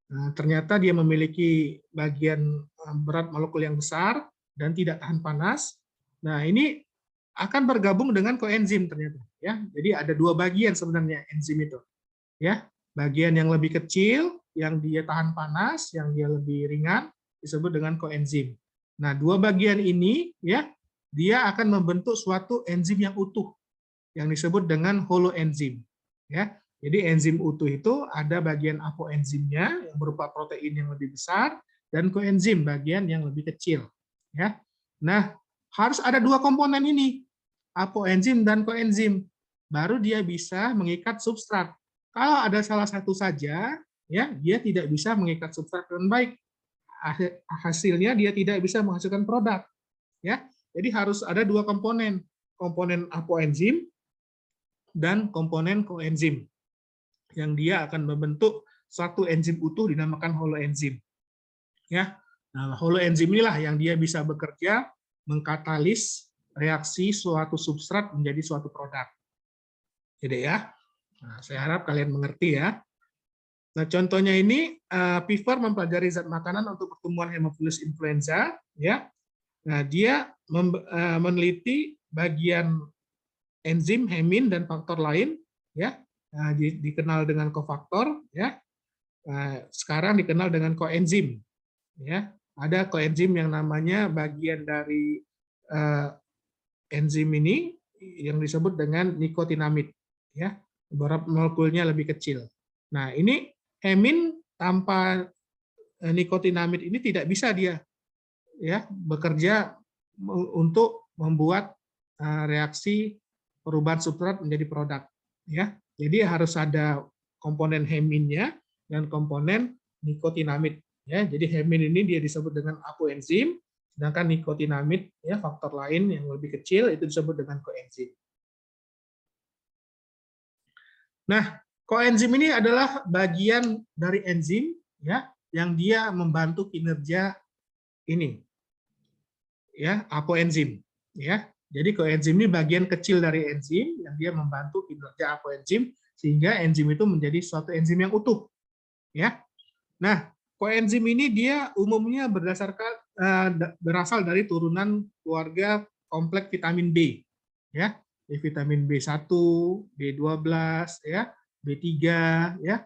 Nah, ternyata dia memiliki bagian berat molekul yang besar dan tidak tahan panas. Nah, ini akan bergabung dengan koenzim ternyata, ya. Jadi ada dua bagian sebenarnya enzim itu, ya. Bagian yang lebih kecil, yang dia tahan panas, yang dia lebih ringan, disebut dengan koenzim. Nah, dua bagian ini, ya, dia akan membentuk suatu enzim yang utuh, yang disebut dengan holoenzim. Ya, Jadi enzim utuh itu ada bagian apoenzimnya yang berupa protein yang lebih besar dan koenzim bagian yang lebih kecil. Ya. Nah, harus ada dua komponen ini, apoenzim dan koenzim, baru dia bisa mengikat substrat. Kalau ada salah satu saja, ya dia tidak bisa mengikat substrat dengan baik. Hasilnya dia tidak bisa menghasilkan produk. Ya, jadi harus ada dua komponen apoenzim dan komponen koenzim, yang dia akan membentuk satu enzim utuh dinamakan holoenzim. Ya, nah, holoenzim inilah yang dia bisa bekerja mengkatalis reaksi suatu substrat menjadi suatu produk. Jadi ya, nah, saya harap kalian mengerti ya. Nah, contohnya ini Piver mempelajari zat makanan untuk pertumbuhan Haemophilus influenza, ya. Nah, dia meneliti bagian enzim, hemin dan faktor lain, ya. Nah, dikenal dengan kofaktor, ya. Nah, sekarang dikenal dengan koenzim, ya. Ada koenzim yang namanya bagian dari enzim ini yang disebut dengan nikotinamid, ya. Beberapa molekulnya lebih kecil. Nah, ini hemin tanpa nikotinamid ini tidak bisa dia ya bekerja untuk membuat reaksi perubahan substrat menjadi produk, ya. Jadi harus ada komponen heminnya dan komponen nikotinamid, ya. Jadi hemin ini dia disebut dengan apoenzim, sedangkan nikotinamid ya faktor lain yang lebih kecil itu disebut dengan koenzim. Nah, koenzim ini adalah bagian dari enzim ya yang dia membantu kinerja ini. Ya, apoenzim ya. Jadi koenzim ini bagian kecil dari enzim yang dia membantu kinerja apoenzim sehingga enzim itu menjadi suatu enzim yang utuh. Ya. Nah, koenzim ini dia umumnya berasal dari turunan keluarga kompleks vitamin B. Ya. Vitamin B1, B12 ya, B3 ya.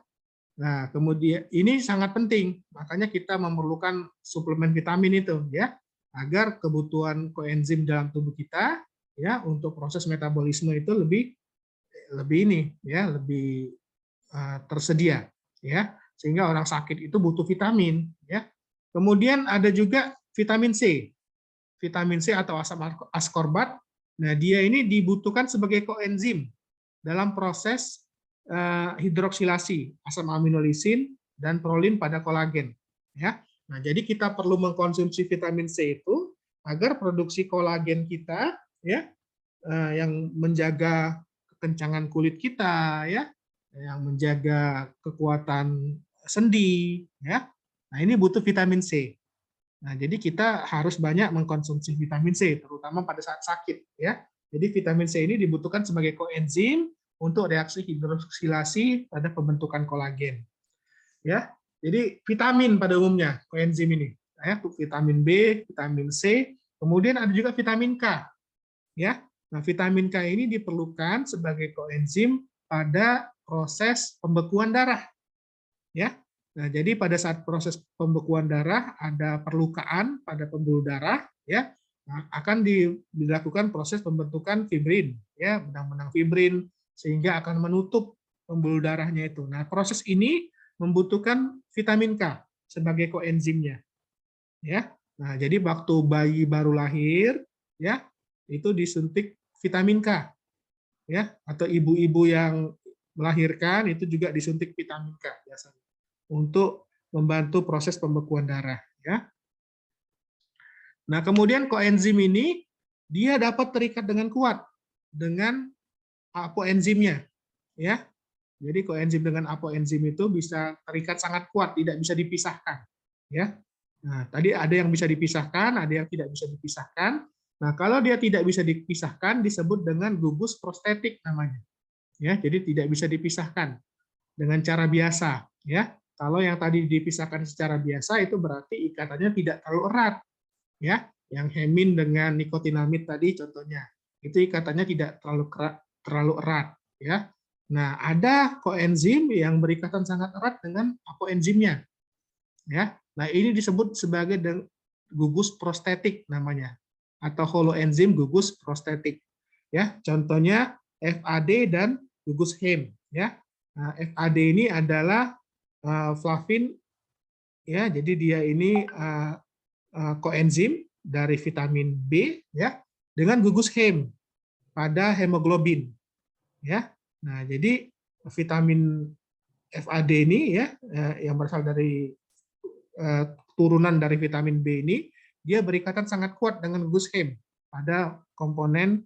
Nah, kemudian ini sangat penting, makanya kita memerlukan suplemen vitamin itu ya, agar kebutuhan koenzim dalam tubuh kita ya untuk proses metabolisme itu lebih tersedia ya, sehingga orang sakit itu butuh vitamin ya. Kemudian ada juga vitamin C. Vitamin C atau asam askorbat. Nah, dia ini dibutuhkan sebagai koenzim dalam proses hidroksilasi asam amino-lisin dan prolin pada kolagen ya. Nah, jadi kita perlu mengkonsumsi vitamin C itu agar produksi kolagen kita ya yang menjaga kekencangan kulit kita ya, yang menjaga kekuatan sendi ya. Nah, ini butuh vitamin C. Nah, jadi kita harus banyak mengkonsumsi vitamin C terutama pada saat sakit ya. Jadi vitamin C ini dibutuhkan sebagai koenzim untuk reaksi hidroksilasi pada pembentukan kolagen. Ya, jadi vitamin pada umumnya koenzim ini, ya, vitamin B, vitamin C, kemudian ada juga vitamin K. Ya, nah vitamin K ini diperlukan sebagai koenzim pada proses pembekuan darah. Ya, nah jadi pada saat proses pembekuan darah ada perlukaan pada pembuluh darah, ya, nah, akan dilakukan proses pembentukan fibrin, ya, benang-benang fibrin sehingga akan menutup pembuluh darahnya itu. Nah, proses ini membutuhkan vitamin K sebagai koenzimnya. Ya. Nah, jadi waktu bayi baru lahir, ya, itu disuntik vitamin K. Ya, atau ibu-ibu yang melahirkan itu juga disuntik vitamin K biasanya untuk membantu proses pembekuan darah, ya. Nah, kemudian koenzim ini dia dapat terikat dengan kuat dengan apoenzimnya, ya. Jadi koenzim dengan apoenzim itu bisa terikat sangat kuat, tidak bisa dipisahkan, ya. Nah, tadi ada yang bisa dipisahkan, ada yang tidak bisa dipisahkan. Nah, kalau dia tidak bisa dipisahkan disebut dengan gugus prostetik namanya. Ya, jadi tidak bisa dipisahkan dengan cara biasa, ya. Kalau yang tadi dipisahkan secara biasa itu berarti ikatannya tidak terlalu erat, ya. Yang hemin dengan nikotinamid tadi contohnya, itu ikatannya tidak terlalu erat, ya. Nah, ada koenzim yang berikatan sangat erat dengan apoenzimnya, ya. Nah, ini disebut sebagai gugus prostetik namanya, atau holoenzim gugus prostetik, ya. Contohnya FAD dan gugus HEM, ya. Nah, FAD ini adalah flavin, ya. Jadi dia ini koenzim dari vitamin B, ya, dengan gugus hem pada hemoglobin, ya. Nah, jadi vitamin FAD ini, ya, yang berasal dari turunan dari vitamin B ini, dia berikatan sangat kuat dengan gugus hem pada komponen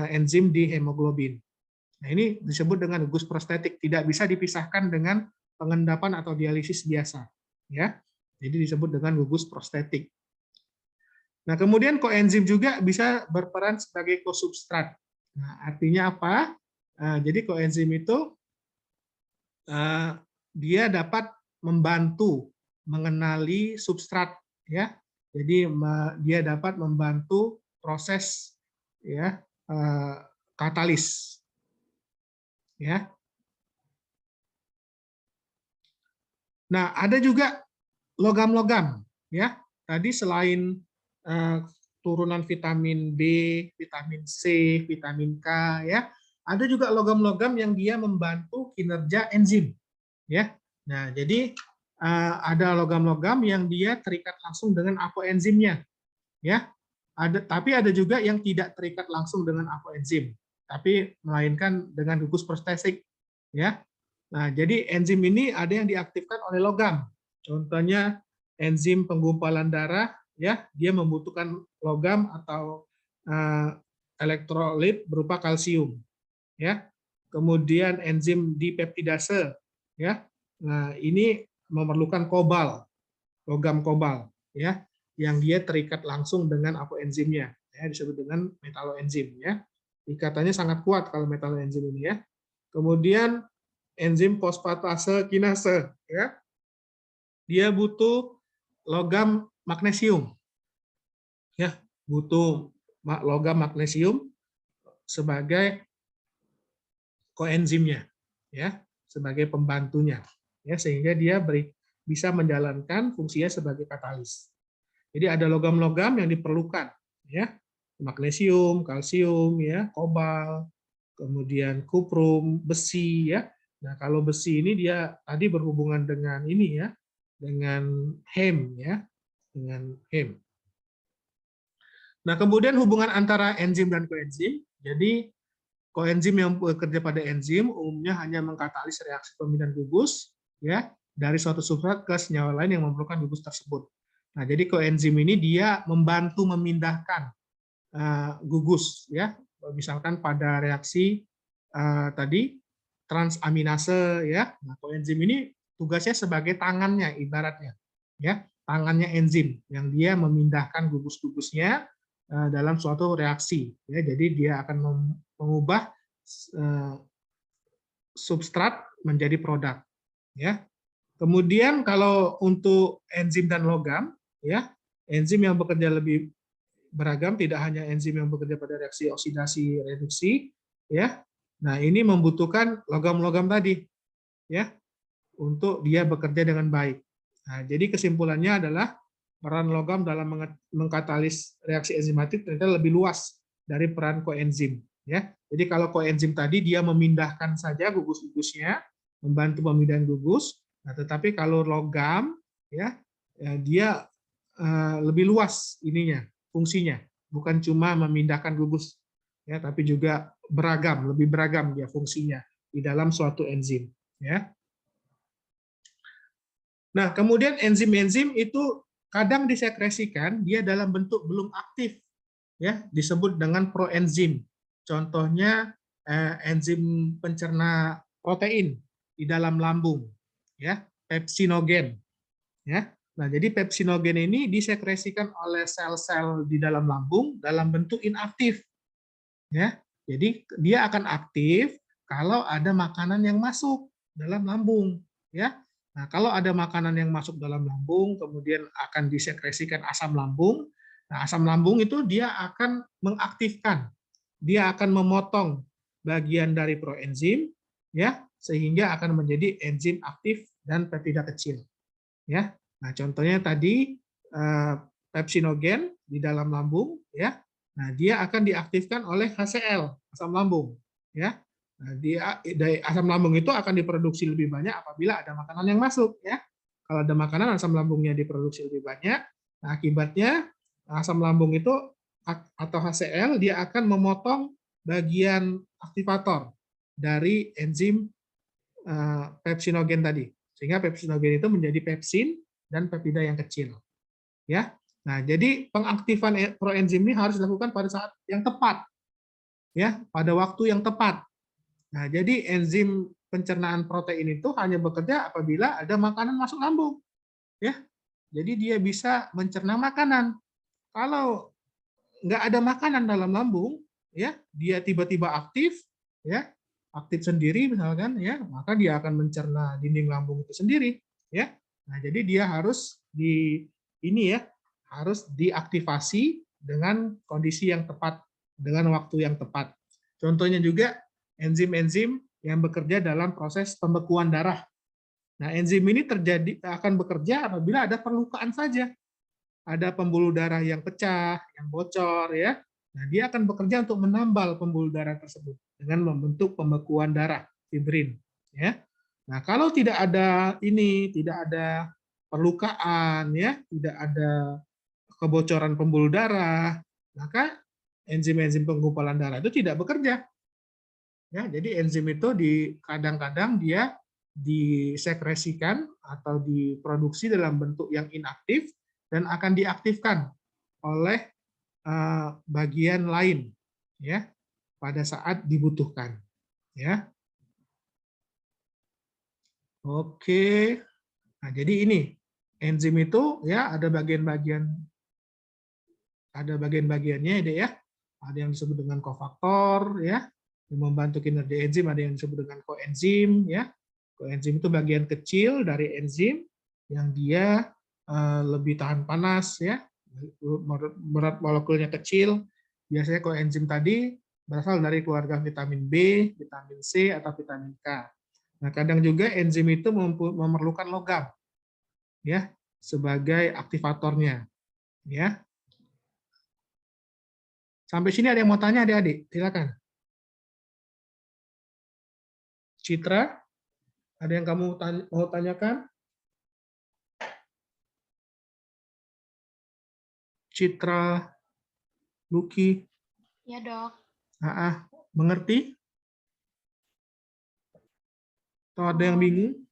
enzim di hemoglobin. Nah, ini disebut dengan gugus prostetik, tidak bisa dipisahkan dengan pengendapan atau dialisis biasa, ya. Jadi disebut dengan gugus prostetik. Nah, kemudian koenzim juga bisa berperan sebagai kosubstrat. Nah, artinya apa? Jadi koenzim itu dia dapat membantu mengenali substrat, ya. Jadi dia dapat membantu proses, ya, katalis, ya. Nah, ada juga logam-logam, ya. Tadi selain turunan vitamin B, vitamin C, vitamin K, ya, ada juga logam-logam yang dia membantu kinerja enzim, ya. Nah, jadi ada logam-logam yang dia terikat langsung dengan apoenzimnya, ya. Tapi ada juga yang tidak terikat langsung dengan apoenzim, tapi melainkan dengan gugus prostetik, ya. Nah, jadi enzim ini ada yang diaktifkan oleh logam. Contohnya enzim penggumpalan darah, ya, dia membutuhkan logam atau elektrolit berupa kalsium, ya. Kemudian enzim dipeptidase, ya. Nah, ini memerlukan kobal, logam kobal, ya, yang dia terikat langsung dengan apoenzimnya, ya, disebut dengan metaloenzim, ya. Ikatannya sangat kuat kalau metaloenzim ini, ya. Kemudian enzim fosfatase kinase, ya. Dia butuh logam magnesium, ya, butuh logam magnesium sebagai koenzimnya, ya, sebagai pembantunya, ya, sehingga dia bisa menjalankan fungsinya sebagai katalis. Jadi ada logam-logam yang diperlukan, ya, magnesium, kalsium, ya, kobal, kemudian kuprum, besi, ya. Nah, kalau besi ini dia tadi berhubungan dengan ini, ya, dengan hem, ya, dengan hem. Nah, kemudian hubungan antara enzim dan koenzim. Jadi koenzim yang bekerja pada enzim umumnya hanya mengkatalis reaksi pemindahan gugus, ya, dari suatu substrat ke senyawa lain yang memerlukan gugus tersebut. Nah, jadi koenzim ini dia membantu memindahkan gugus, ya, misalkan pada reaksi tadi transaminase, ya. Nah, koenzim ini tugasnya sebagai tangannya ibaratnya, ya, tangannya enzim yang dia memindahkan gugus-gugusnya dalam suatu reaksi, ya. Jadi dia akan mengubah substrat menjadi produk, ya. Kemudian kalau untuk enzim dan logam, ya, enzim yang bekerja lebih beragam, tidak hanya enzim yang bekerja pada reaksi oksidasi reduksi, ya. Nah, ini membutuhkan logam-logam tadi, ya, untuk dia bekerja dengan baik. Nah, jadi kesimpulannya adalah peran logam dalam mengkatalis reaksi enzimatik ternyata lebih luas dari peran koenzim, ya. Jadi kalau koenzim tadi dia memindahkan saja gugus-gugusnya, membantu pemindahan gugus. Nah, tetapi kalau logam, ya, dia lebih luas ininya, fungsinya, bukan cuma memindahkan gugus, ya, tapi juga beragam, lebih beragam dia fungsinya di dalam suatu enzim, ya. Nah, kemudian enzim-enzim itu kadang disekresikan dia dalam bentuk belum aktif, ya, disebut dengan proenzim. Contohnya enzim pencerna protein di dalam lambung, ya, pepsinogen, ya. Nah, jadi pepsinogen ini disekresikan oleh sel-sel di dalam lambung dalam bentuk inaktif, ya. Jadi dia akan aktif kalau ada makanan yang masuk dalam lambung, ya. Nah, kalau ada makanan yang masuk dalam lambung, kemudian akan disekresikan asam lambung. Nah, asam lambung itu dia akan mengaktifkan, dia akan memotong bagian dari proenzim, ya, sehingga akan menjadi enzim aktif dan peptida kecil, ya. Nah, contohnya tadi pepsinogen di dalam lambung, ya. Nah, dia akan diaktifkan oleh HCl, asam lambung, ya. Nah, dari asam lambung itu akan diproduksi lebih banyak apabila ada makanan yang masuk, ya. Kalau ada makanan, asam lambungnya diproduksi lebih banyak. Nah, akibatnya asam lambung itu atau HCl dia akan memotong bagian aktivator dari enzim pepsinogen tadi, sehingga pepsinogen itu menjadi pepsin dan peptida yang kecil, ya. Nah, jadi pengaktifan proenzim ini harus dilakukan pada saat yang tepat, ya, pada waktu yang tepat. Nah, jadi enzim pencernaan protein itu hanya bekerja apabila ada makanan masuk lambung, ya. Jadi dia bisa mencerna makanan. Kalau nggak ada makanan dalam lambung, ya, dia tiba-tiba aktif, ya, aktif sendiri misalkan, ya, maka dia akan mencerna dinding lambung itu sendiri, ya. Nah, jadi dia harus harus diaktifasi dengan kondisi yang tepat, dengan waktu yang tepat. Contohnya juga enzim-enzim yang bekerja dalam proses pembekuan darah. Nah, enzim ini akan bekerja apabila ada perlukaan saja. Ada pembuluh darah yang pecah, yang bocor, ya. Nah, dia akan bekerja untuk menambal pembuluh darah tersebut dengan membentuk pembekuan darah, fibrin, ya. Nah, kalau tidak ada perlukaan, ya, tidak ada kebocoran pembuluh darah, maka enzim-enzim penggumpalan darah itu tidak bekerja. Ya, jadi enzim itu kadang-kadang dia disekresikan atau diproduksi dalam bentuk yang inaktif dan akan diaktifkan oleh bagian lain, ya, pada saat dibutuhkan, ya. Oke. Nah, jadi ini enzim itu, ya, ada bagian-bagiannya, ya. Ada yang disebut dengan kofaktor, ya, yang membantu kinerja enzim, ada yang disebut dengan koenzim, ya. Koenzim itu bagian kecil dari enzim yang dia lebih tahan panas, ya, berat molekulnya kecil. Biasanya koenzim tadi berasal dari keluarga vitamin B, vitamin C, atau vitamin K. Nah, kadang juga enzim itu memerlukan logam, ya, sebagai aktivatornya, ya. Sampai sini ada yang mau tanya, adik-adik? Silakan. Citra, ada yang kamu mau tanyakan? Citra, Luki, Ya, Dok. mengerti? Atau ada yang bingung?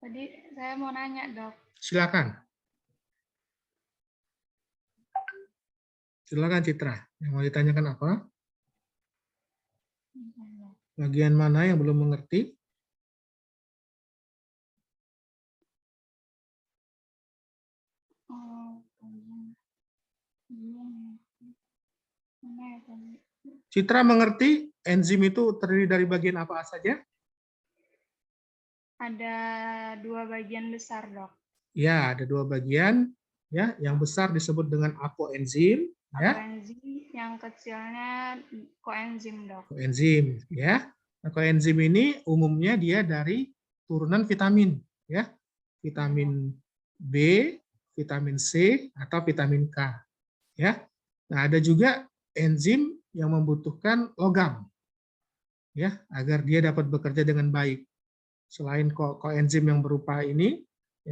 Tadi saya mau nanya, Dok. Silakan. Silakan, Citra. Yang mau ditanyakan apa? Bagian mana yang belum mengerti? Citra mengerti enzim itu terdiri dari bagian apa saja? Ada 2 bagian besar, Dok. Ya, ada 2 bagian. Ya, yang besar disebut dengan apoenzim. Ya. Apoenzim, yang kecilnya koenzim, Dok. Koenzim, ya. Nah, koenzim ini umumnya dia dari turunan vitamin, ya. Vitamin B, vitamin C, atau vitamin K. Ya. Nah, ada juga enzim yang membutuhkan logam, ya, agar dia dapat bekerja dengan baik. Selain koenzim yang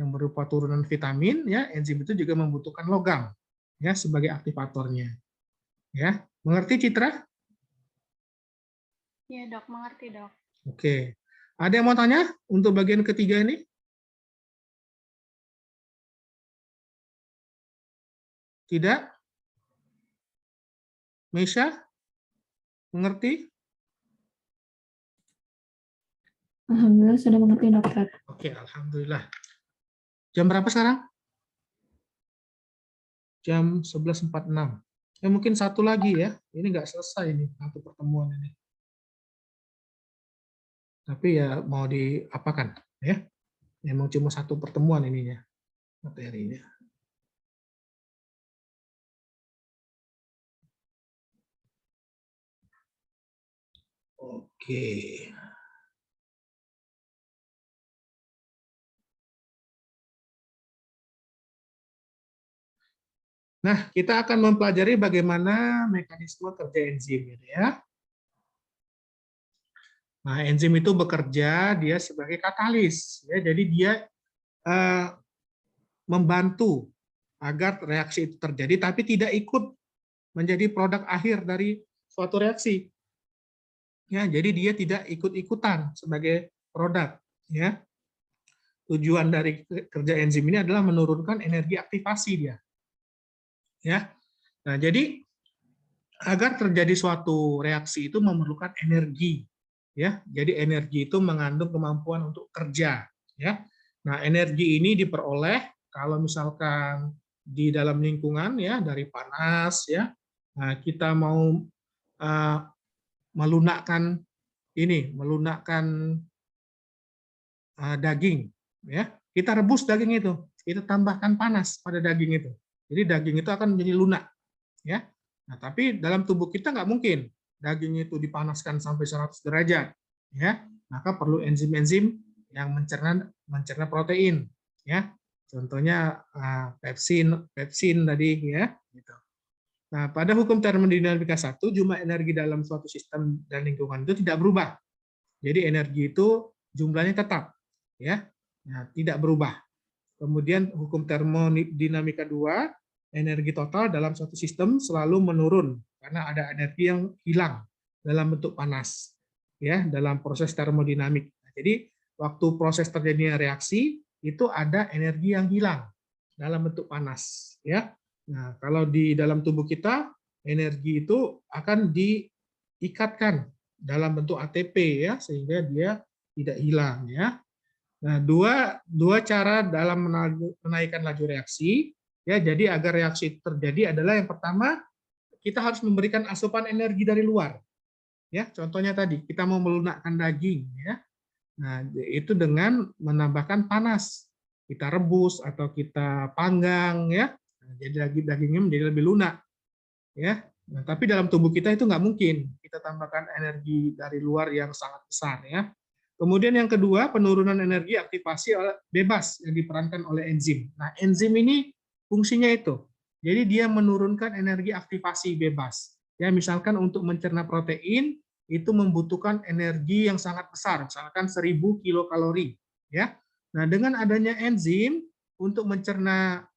berupa turunan vitamin, ya, enzim itu juga membutuhkan logam, ya, sebagai aktivatornya. Ya, mengerti, Citra? Iya, Dok, mengerti, Dok. Oke. Ada yang mau tanya untuk bagian ketiga ini? Tidak? Mesha? Mengerti? Alhamdulillah sudah mengerti, dokter. Oke, alhamdulillah. Jam berapa sekarang? Jam 11.46. Ya, mungkin satu lagi, ya. Ini nggak selesai ini, satu pertemuan ini. Tapi ya mau diapakan, ya? Memang cuma satu pertemuan ininya, materinya. Oke. Nah, kita akan mempelajari bagaimana mekanisme kerja enzim, gitu ya. Nah, enzim itu bekerja dia sebagai katalis, ya. Jadi dia membantu agar reaksi itu terjadi, tapi tidak ikut menjadi produk akhir dari suatu reaksi. Ya, jadi dia tidak ikut-ikutan sebagai produk. Ya, tujuan dari kerja enzim ini adalah menurunkan energi aktivasi dia. Ya, nah jadi agar terjadi suatu reaksi itu memerlukan energi. Ya, jadi energi itu mengandung kemampuan untuk kerja. Ya, nah energi ini diperoleh kalau misalkan di dalam lingkungan ya dari panas ya. Nah, kita mau melunakkan daging, ya kita rebus daging itu, kita tambahkan panas pada daging itu, jadi daging itu akan menjadi lunak, ya. Nah, tapi dalam tubuh kita nggak mungkin daging itu dipanaskan sampai 100 derajat, ya. Maka perlu enzim-enzim yang mencerna protein, ya. Contohnya pepsin tadi, ya. Gitu. Nah, pada hukum termodinamika 1, jumlah energi dalam suatu sistem dan lingkungan itu tidak berubah. Jadi energi itu jumlahnya tetap, ya, nah, tidak berubah. Kemudian hukum termodinamika 2, energi total dalam suatu sistem selalu menurun karena ada energi yang hilang dalam bentuk panas, ya, dalam proses termodinamik. Jadi waktu proses terjadinya reaksi itu ada energi yang hilang dalam bentuk panas, ya. Nah, kalau di dalam tubuh kita energi itu akan diikatkan dalam bentuk ATP, ya, sehingga dia tidak hilang, ya. Nah, dua cara dalam menaikkan laju reaksi, ya. Jadi agar reaksi itu terjadi adalah yang pertama kita harus memberikan asupan energi dari luar, ya. Contohnya tadi kita mau melunakkan daging, ya. Nah, itu dengan menambahkan panas, kita rebus atau kita panggang, ya. Nah, jadi dagingnya menjadi lebih lunak, ya. Nah, tapi dalam tubuh kita itu nggak mungkin kita tambahkan energi dari luar yang sangat besar, ya. Kemudian yang kedua, penurunan energi aktivasi bebas yang diperankan oleh enzim. Nah, enzim ini fungsinya itu. Jadi dia menurunkan energi aktivasi bebas. Ya, misalkan untuk mencerna protein itu membutuhkan energi yang sangat besar, misalkan 1000 kilokalori, ya. Nah, dengan adanya enzim untuk mencerna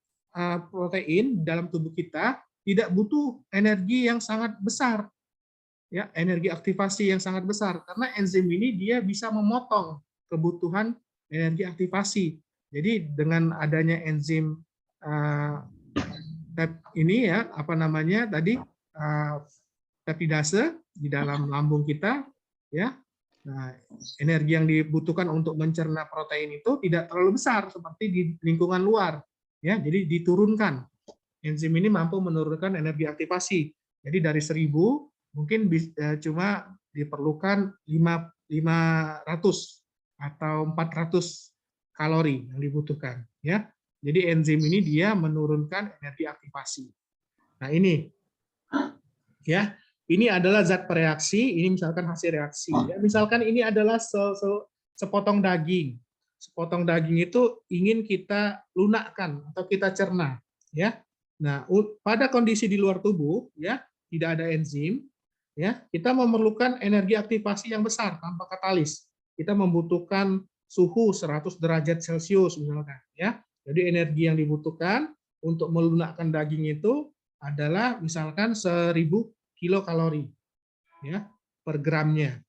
protein dalam tubuh kita tidak butuh energi yang sangat besar, ya, energi aktivasi yang sangat besar, karena enzim ini dia bisa memotong kebutuhan energi aktivasi. Jadi dengan adanya enzim ini, ya, apa namanya tadi, peptidase di dalam lambung kita, ya. Nah, energi yang dibutuhkan untuk mencerna protein itu tidak terlalu besar seperti di lingkungan luar, ya. Jadi diturunkan. Enzim ini mampu menurunkan energi aktivasi. Jadi dari 1000 mungkin cuma diperlukan 500 atau 400 kalori yang dibutuhkan, ya. Jadi enzim ini dia menurunkan energi aktivasi. Nah, ini, ya, ini adalah zat bereaksi, ini misalkan hasil reaksi, ya. Misalkan ini adalah sepotong daging. Sepotong daging itu ingin kita lunakkan atau kita cerna, ya. Nah, pada kondisi di luar tubuh, ya, tidak ada enzim, ya, kita memerlukan energi aktivasi yang besar tanpa katalis. Kita membutuhkan suhu 100 derajat Celcius misalkan, ya. Jadi energi yang dibutuhkan untuk melunakkan daging itu adalah misalkan 1000 kilokalori, ya, per gramnya.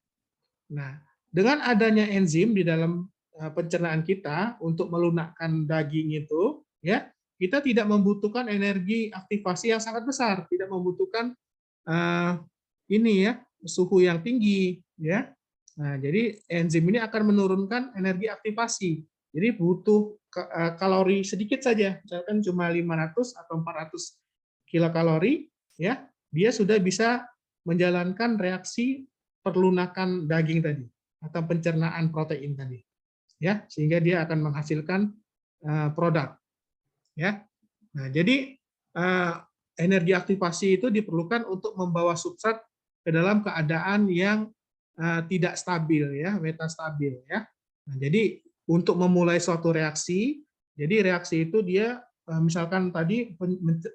Nah, dengan adanya enzim di dalam pencernaan kita untuk melunakkan daging itu, ya, kita tidak membutuhkan energi aktivasi yang sangat besar, tidak membutuhkan ini, ya, suhu yang tinggi, ya. Nah, jadi enzim ini akan menurunkan energi aktivasi. Jadi butuh kalori sedikit saja, misalkan cuma 500 atau 400 kilokalori, ya, dia sudah bisa menjalankan reaksi perlunakan daging tadi atau pencernaan protein tadi, ya, sehingga dia akan menghasilkan produk, ya. Nah, jadi energi aktivasi itu diperlukan untuk membawa substrat ke dalam keadaan yang tidak stabil, ya, metastabil, ya. Nah, jadi untuk memulai suatu reaksi, jadi reaksi itu dia misalkan tadi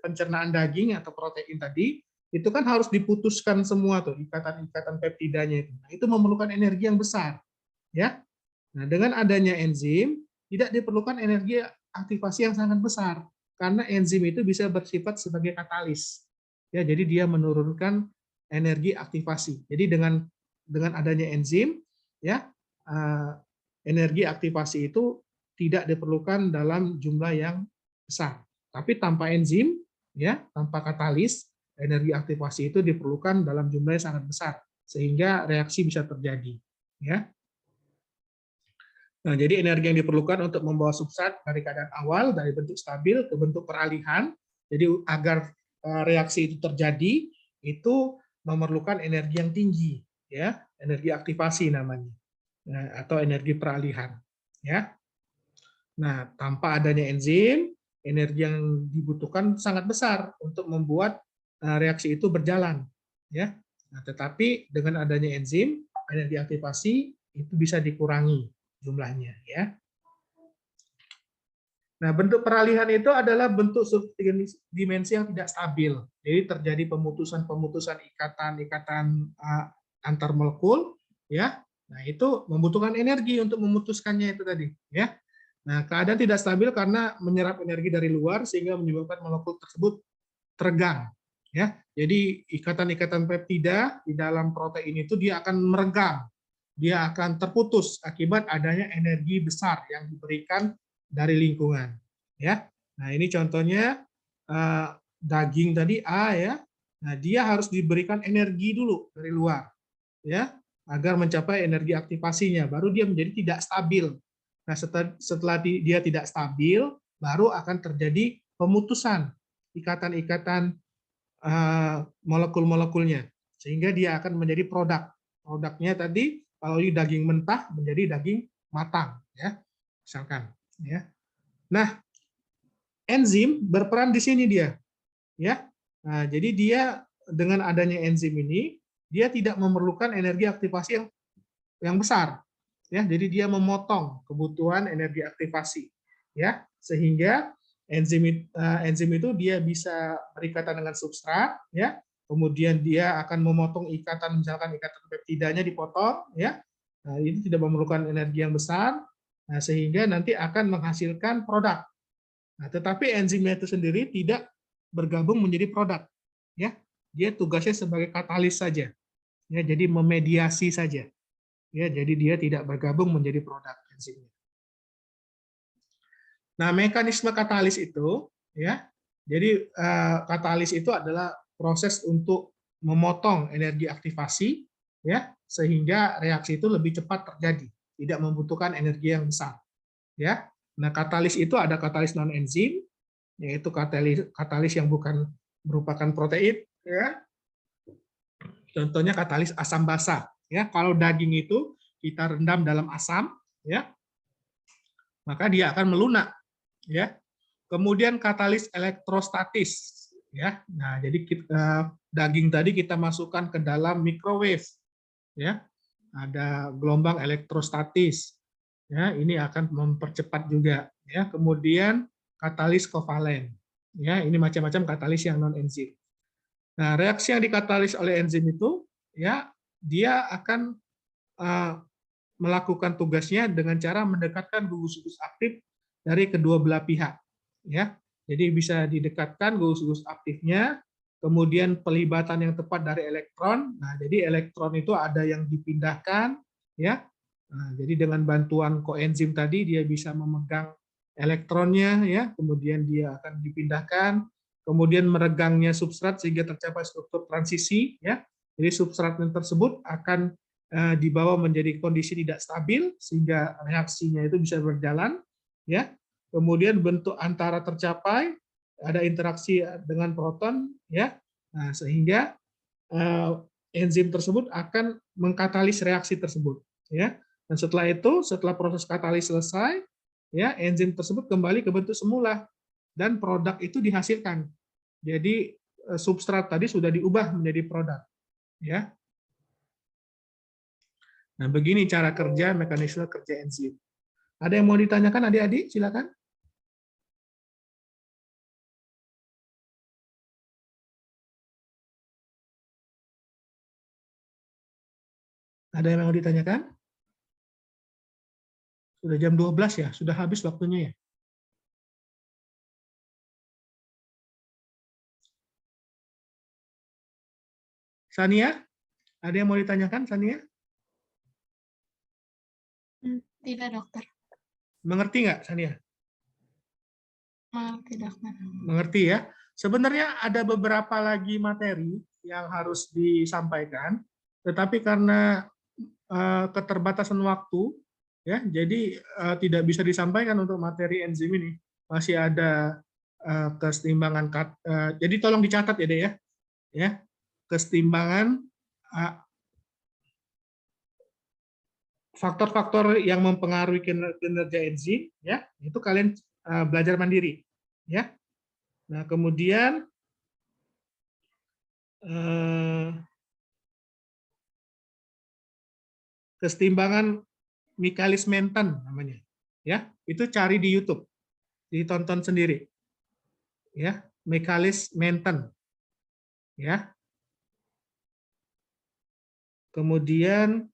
pencernaan daging atau protein tadi, itu kan harus diputuskan semua tuh ikatan-ikatan peptidanya itu. Nah, itu memerlukan energi yang besar, ya. Nah, dengan adanya enzim tidak diperlukan energi aktivasi yang sangat besar karena enzim itu bisa bersifat sebagai katalis. Ya, jadi dia menurunkan energi aktivasi. Jadi dengan adanya enzim, ya, energi aktivasi itu tidak diperlukan dalam jumlah yang besar. Tapi tanpa enzim, ya, tanpa katalis, energi aktivasi itu diperlukan dalam jumlah yang sangat besar sehingga reaksi bisa terjadi, ya. Nah, jadi energi yang diperlukan untuk membawa substrat dari keadaan awal dari bentuk stabil ke bentuk peralihan. Jadi agar reaksi itu terjadi itu memerlukan energi yang tinggi, ya, energi aktivasi namanya, atau energi peralihan, ya. Nah, tanpa adanya enzim, energi yang dibutuhkan sangat besar untuk membuat reaksi itu berjalan, ya. Nah, tetapi dengan adanya enzim, energi aktivasi itu bisa dikurangi jumlahnya, ya. Nah, bentuk peralihan itu adalah bentuk subdimensi yang tidak stabil. Jadi terjadi pemutusan ikatan-ikatan antar molekul, ya. Nah, itu membutuhkan energi untuk memutuskannya itu tadi, ya. Nah, keadaan tidak stabil karena menyerap energi dari luar sehingga menyebabkan molekul tersebut teregang, ya. Jadi ikatan-ikatan peptida di dalam protein itu dia akan meregang, dia akan terputus akibat adanya energi besar yang diberikan dari lingkungan, ya. Nah, ini contohnya daging tadi A, ya. Nah, dia harus diberikan energi dulu dari luar, ya, agar mencapai energi aktivasinya, baru dia menjadi tidak stabil. Nah, setelah dia tidak stabil, baru akan terjadi pemutusan ikatan-ikatan molekul-molekulnya, sehingga dia akan menjadi produk. Produknya tadi, kalau ini daging mentah menjadi daging matang, ya, misalkan. Ya. Nah, enzim berperan di sini dia, ya. Nah, jadi dia dengan adanya enzim ini, dia tidak memerlukan energi aktivasi yang besar, ya. Jadi dia memotong kebutuhan energi aktivasi, ya, sehingga enzim itu dia bisa berikatan dengan substrat, ya. Kemudian dia akan memotong ikatan, misalkan ikatan peptidanya dipotong, ya. Nah, ini tidak memerlukan energi yang besar. Nah, sehingga nanti akan menghasilkan produk. Nah, tetapi enzimnya itu sendiri tidak bergabung menjadi produk, ya. Dia tugasnya sebagai katalis saja, ya. Jadi memediasi saja, ya. Jadi dia tidak bergabung menjadi produk enzimnya. Nah, mekanisme katalis itu, ya. Jadi katalis itu adalah proses untuk memotong energi aktivasi, ya, sehingga reaksi itu lebih cepat terjadi, tidak membutuhkan energi yang besar, ya. Nah, katalis itu ada katalis non enzim, yaitu katalis yang bukan merupakan protein, ya. Contohnya katalis asam basa, ya. Kalau daging itu kita rendam dalam asam, ya, maka dia akan melunak, ya. Kemudian katalis elektrostatis, ya. Nah, jadi daging tadi kita masukkan ke dalam microwave, ya. Ada gelombang elektrostatis, ya. Ini akan mempercepat juga, ya. Kemudian katalis kovalen, ya. Ini macam-macam katalis yang non enzim. Nah, reaksi yang dikatalis oleh enzim itu, ya, dia akan melakukan tugasnya dengan cara mendekatkan gugus-gugus aktif dari kedua belah pihak, ya. Jadi bisa didekatkan gugus-gugus aktifnya, kemudian pelibatan yang tepat dari elektron. Nah, jadi elektron itu ada yang dipindahkan, ya. Nah, jadi dengan bantuan koenzim tadi dia bisa memegang elektronnya, ya. Kemudian dia akan dipindahkan, kemudian meregangnya substrat sehingga tercapai struktur transisi, ya. Jadi substrat tersebut akan dibawa menjadi kondisi tidak stabil sehingga reaksinya itu bisa berjalan, ya. Kemudian bentuk antara tercapai, ada interaksi dengan proton, ya. Nah, sehingga enzim tersebut akan mengkatalis reaksi tersebut, ya. Dan setelah itu, setelah proses katalis selesai, ya, enzim tersebut kembali ke bentuk semula dan produk itu dihasilkan. Jadi substrat tadi sudah diubah menjadi produk, ya. Nah, begini cara kerja mekanisme kerja enzim. Ada yang mau ditanyakan adik-adik? Silakan. Ada yang mau ditanyakan? Sudah jam 12 ya, sudah habis waktunya ya. Sania, ada yang mau ditanyakan, Sania? Tidak, dokter. Mengerti nggak, Sania? Mengerti, dokter. Mengerti ya. Sebenarnya ada beberapa lagi materi yang harus disampaikan, tetapi karena keterbatasan waktu, ya, jadi tidak bisa disampaikan untuk materi enzim ini. Masih ada kesetimbangan. Jadi tolong dicatat ya, Dek, ya. Kesetimbangan faktor-faktor yang mempengaruhi kinerja enzim, ya, itu kalian belajar mandiri, ya. Nah, kemudian kesetimbangan Michaelis-Menten namanya, ya, itu cari di YouTube, ditonton sendiri, ya, Michaelis-Menten, ya. Kemudian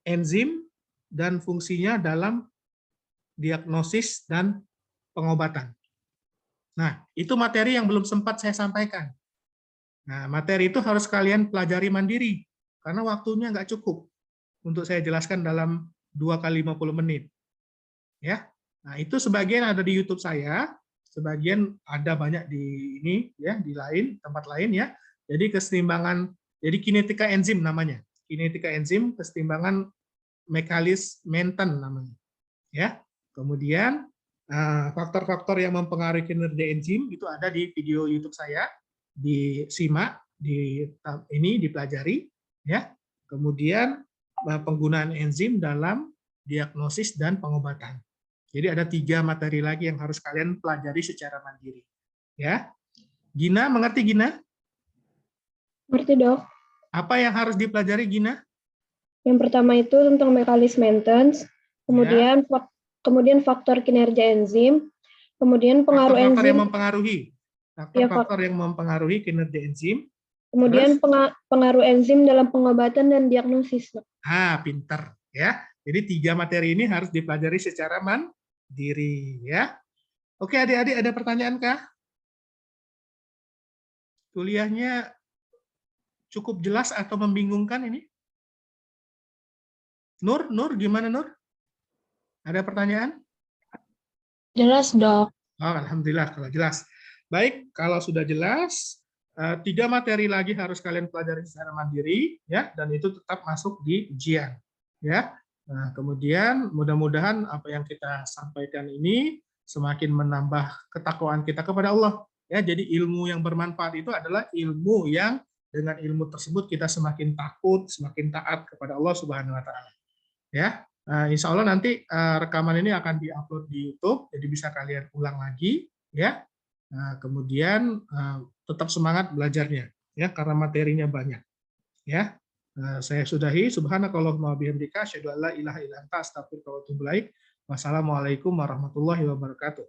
enzim dan fungsinya dalam diagnosis dan pengobatan. Nah, itu materi yang belum sempat saya sampaikan. Nah, materi itu harus kalian pelajari mandiri, karena waktunya nggak cukup untuk saya jelaskan dalam 2 kali 50 menit. Ya, nah itu sebagian ada di YouTube saya, sebagian ada banyak di ini, ya, di tempat lain, ya. Jadi kesetimbangan, jadi kinetika enzim namanya, kinetika enzim, kesetimbangan Michaelis-Menten namanya, ya. Kemudian faktor-faktor yang mempengaruhi kinerja enzim itu ada di video YouTube saya, disimak, dipelajari, ya. Kemudian penggunaan enzim dalam diagnosis dan pengobatan. Jadi ada 3 materi lagi yang harus kalian pelajari secara mandiri, ya. Gina, mengerti Gina? Ngerti, Dok. Apa yang harus dipelajari Gina? Yang pertama itu tentang Michaelis-Menten, kemudian kemudian faktor kinerja enzim, kemudian pengaruh faktor-faktor enzim yang mempengaruhi. Faktor-faktor yang mempengaruhi kinerja enzim. Kemudian pengaruh enzim dalam pengobatan dan diagnosis. Pinter, ya. Jadi 3 materi ini harus dipelajari secara mandiri, ya. Oke, adik-adik, ada pertanyaan kah? Kuliahnya cukup jelas atau membingungkan ini? Nur, gimana Nur? Ada pertanyaan? Jelas, Dok. Oh, alhamdulillah kalau jelas. Baik, kalau sudah jelas, 3 materi lagi harus kalian pelajari secara mandiri, ya, dan itu tetap masuk di ujian, ya. Nah, kemudian mudah-mudahan apa yang kita sampaikan ini semakin menambah ketakwaan kita kepada Allah, ya. Jadi ilmu yang bermanfaat itu adalah ilmu yang dengan ilmu tersebut kita semakin takut, semakin taat kepada Allah Subhanahu wa taala. Ya. Insya Allah nanti rekaman ini akan diupload di YouTube, jadi bisa kalian ulang lagi, ya. Nah, kemudian tetap semangat belajarnya, ya, karena materinya banyak, ya. Saya sudahi. Subhanakallahumma wabihamdika, asyhadu an la ilaha illa anta, astaghfiruka wa atubu ilaik. Wassalamualaikum warahmatullahi wabarakatuh.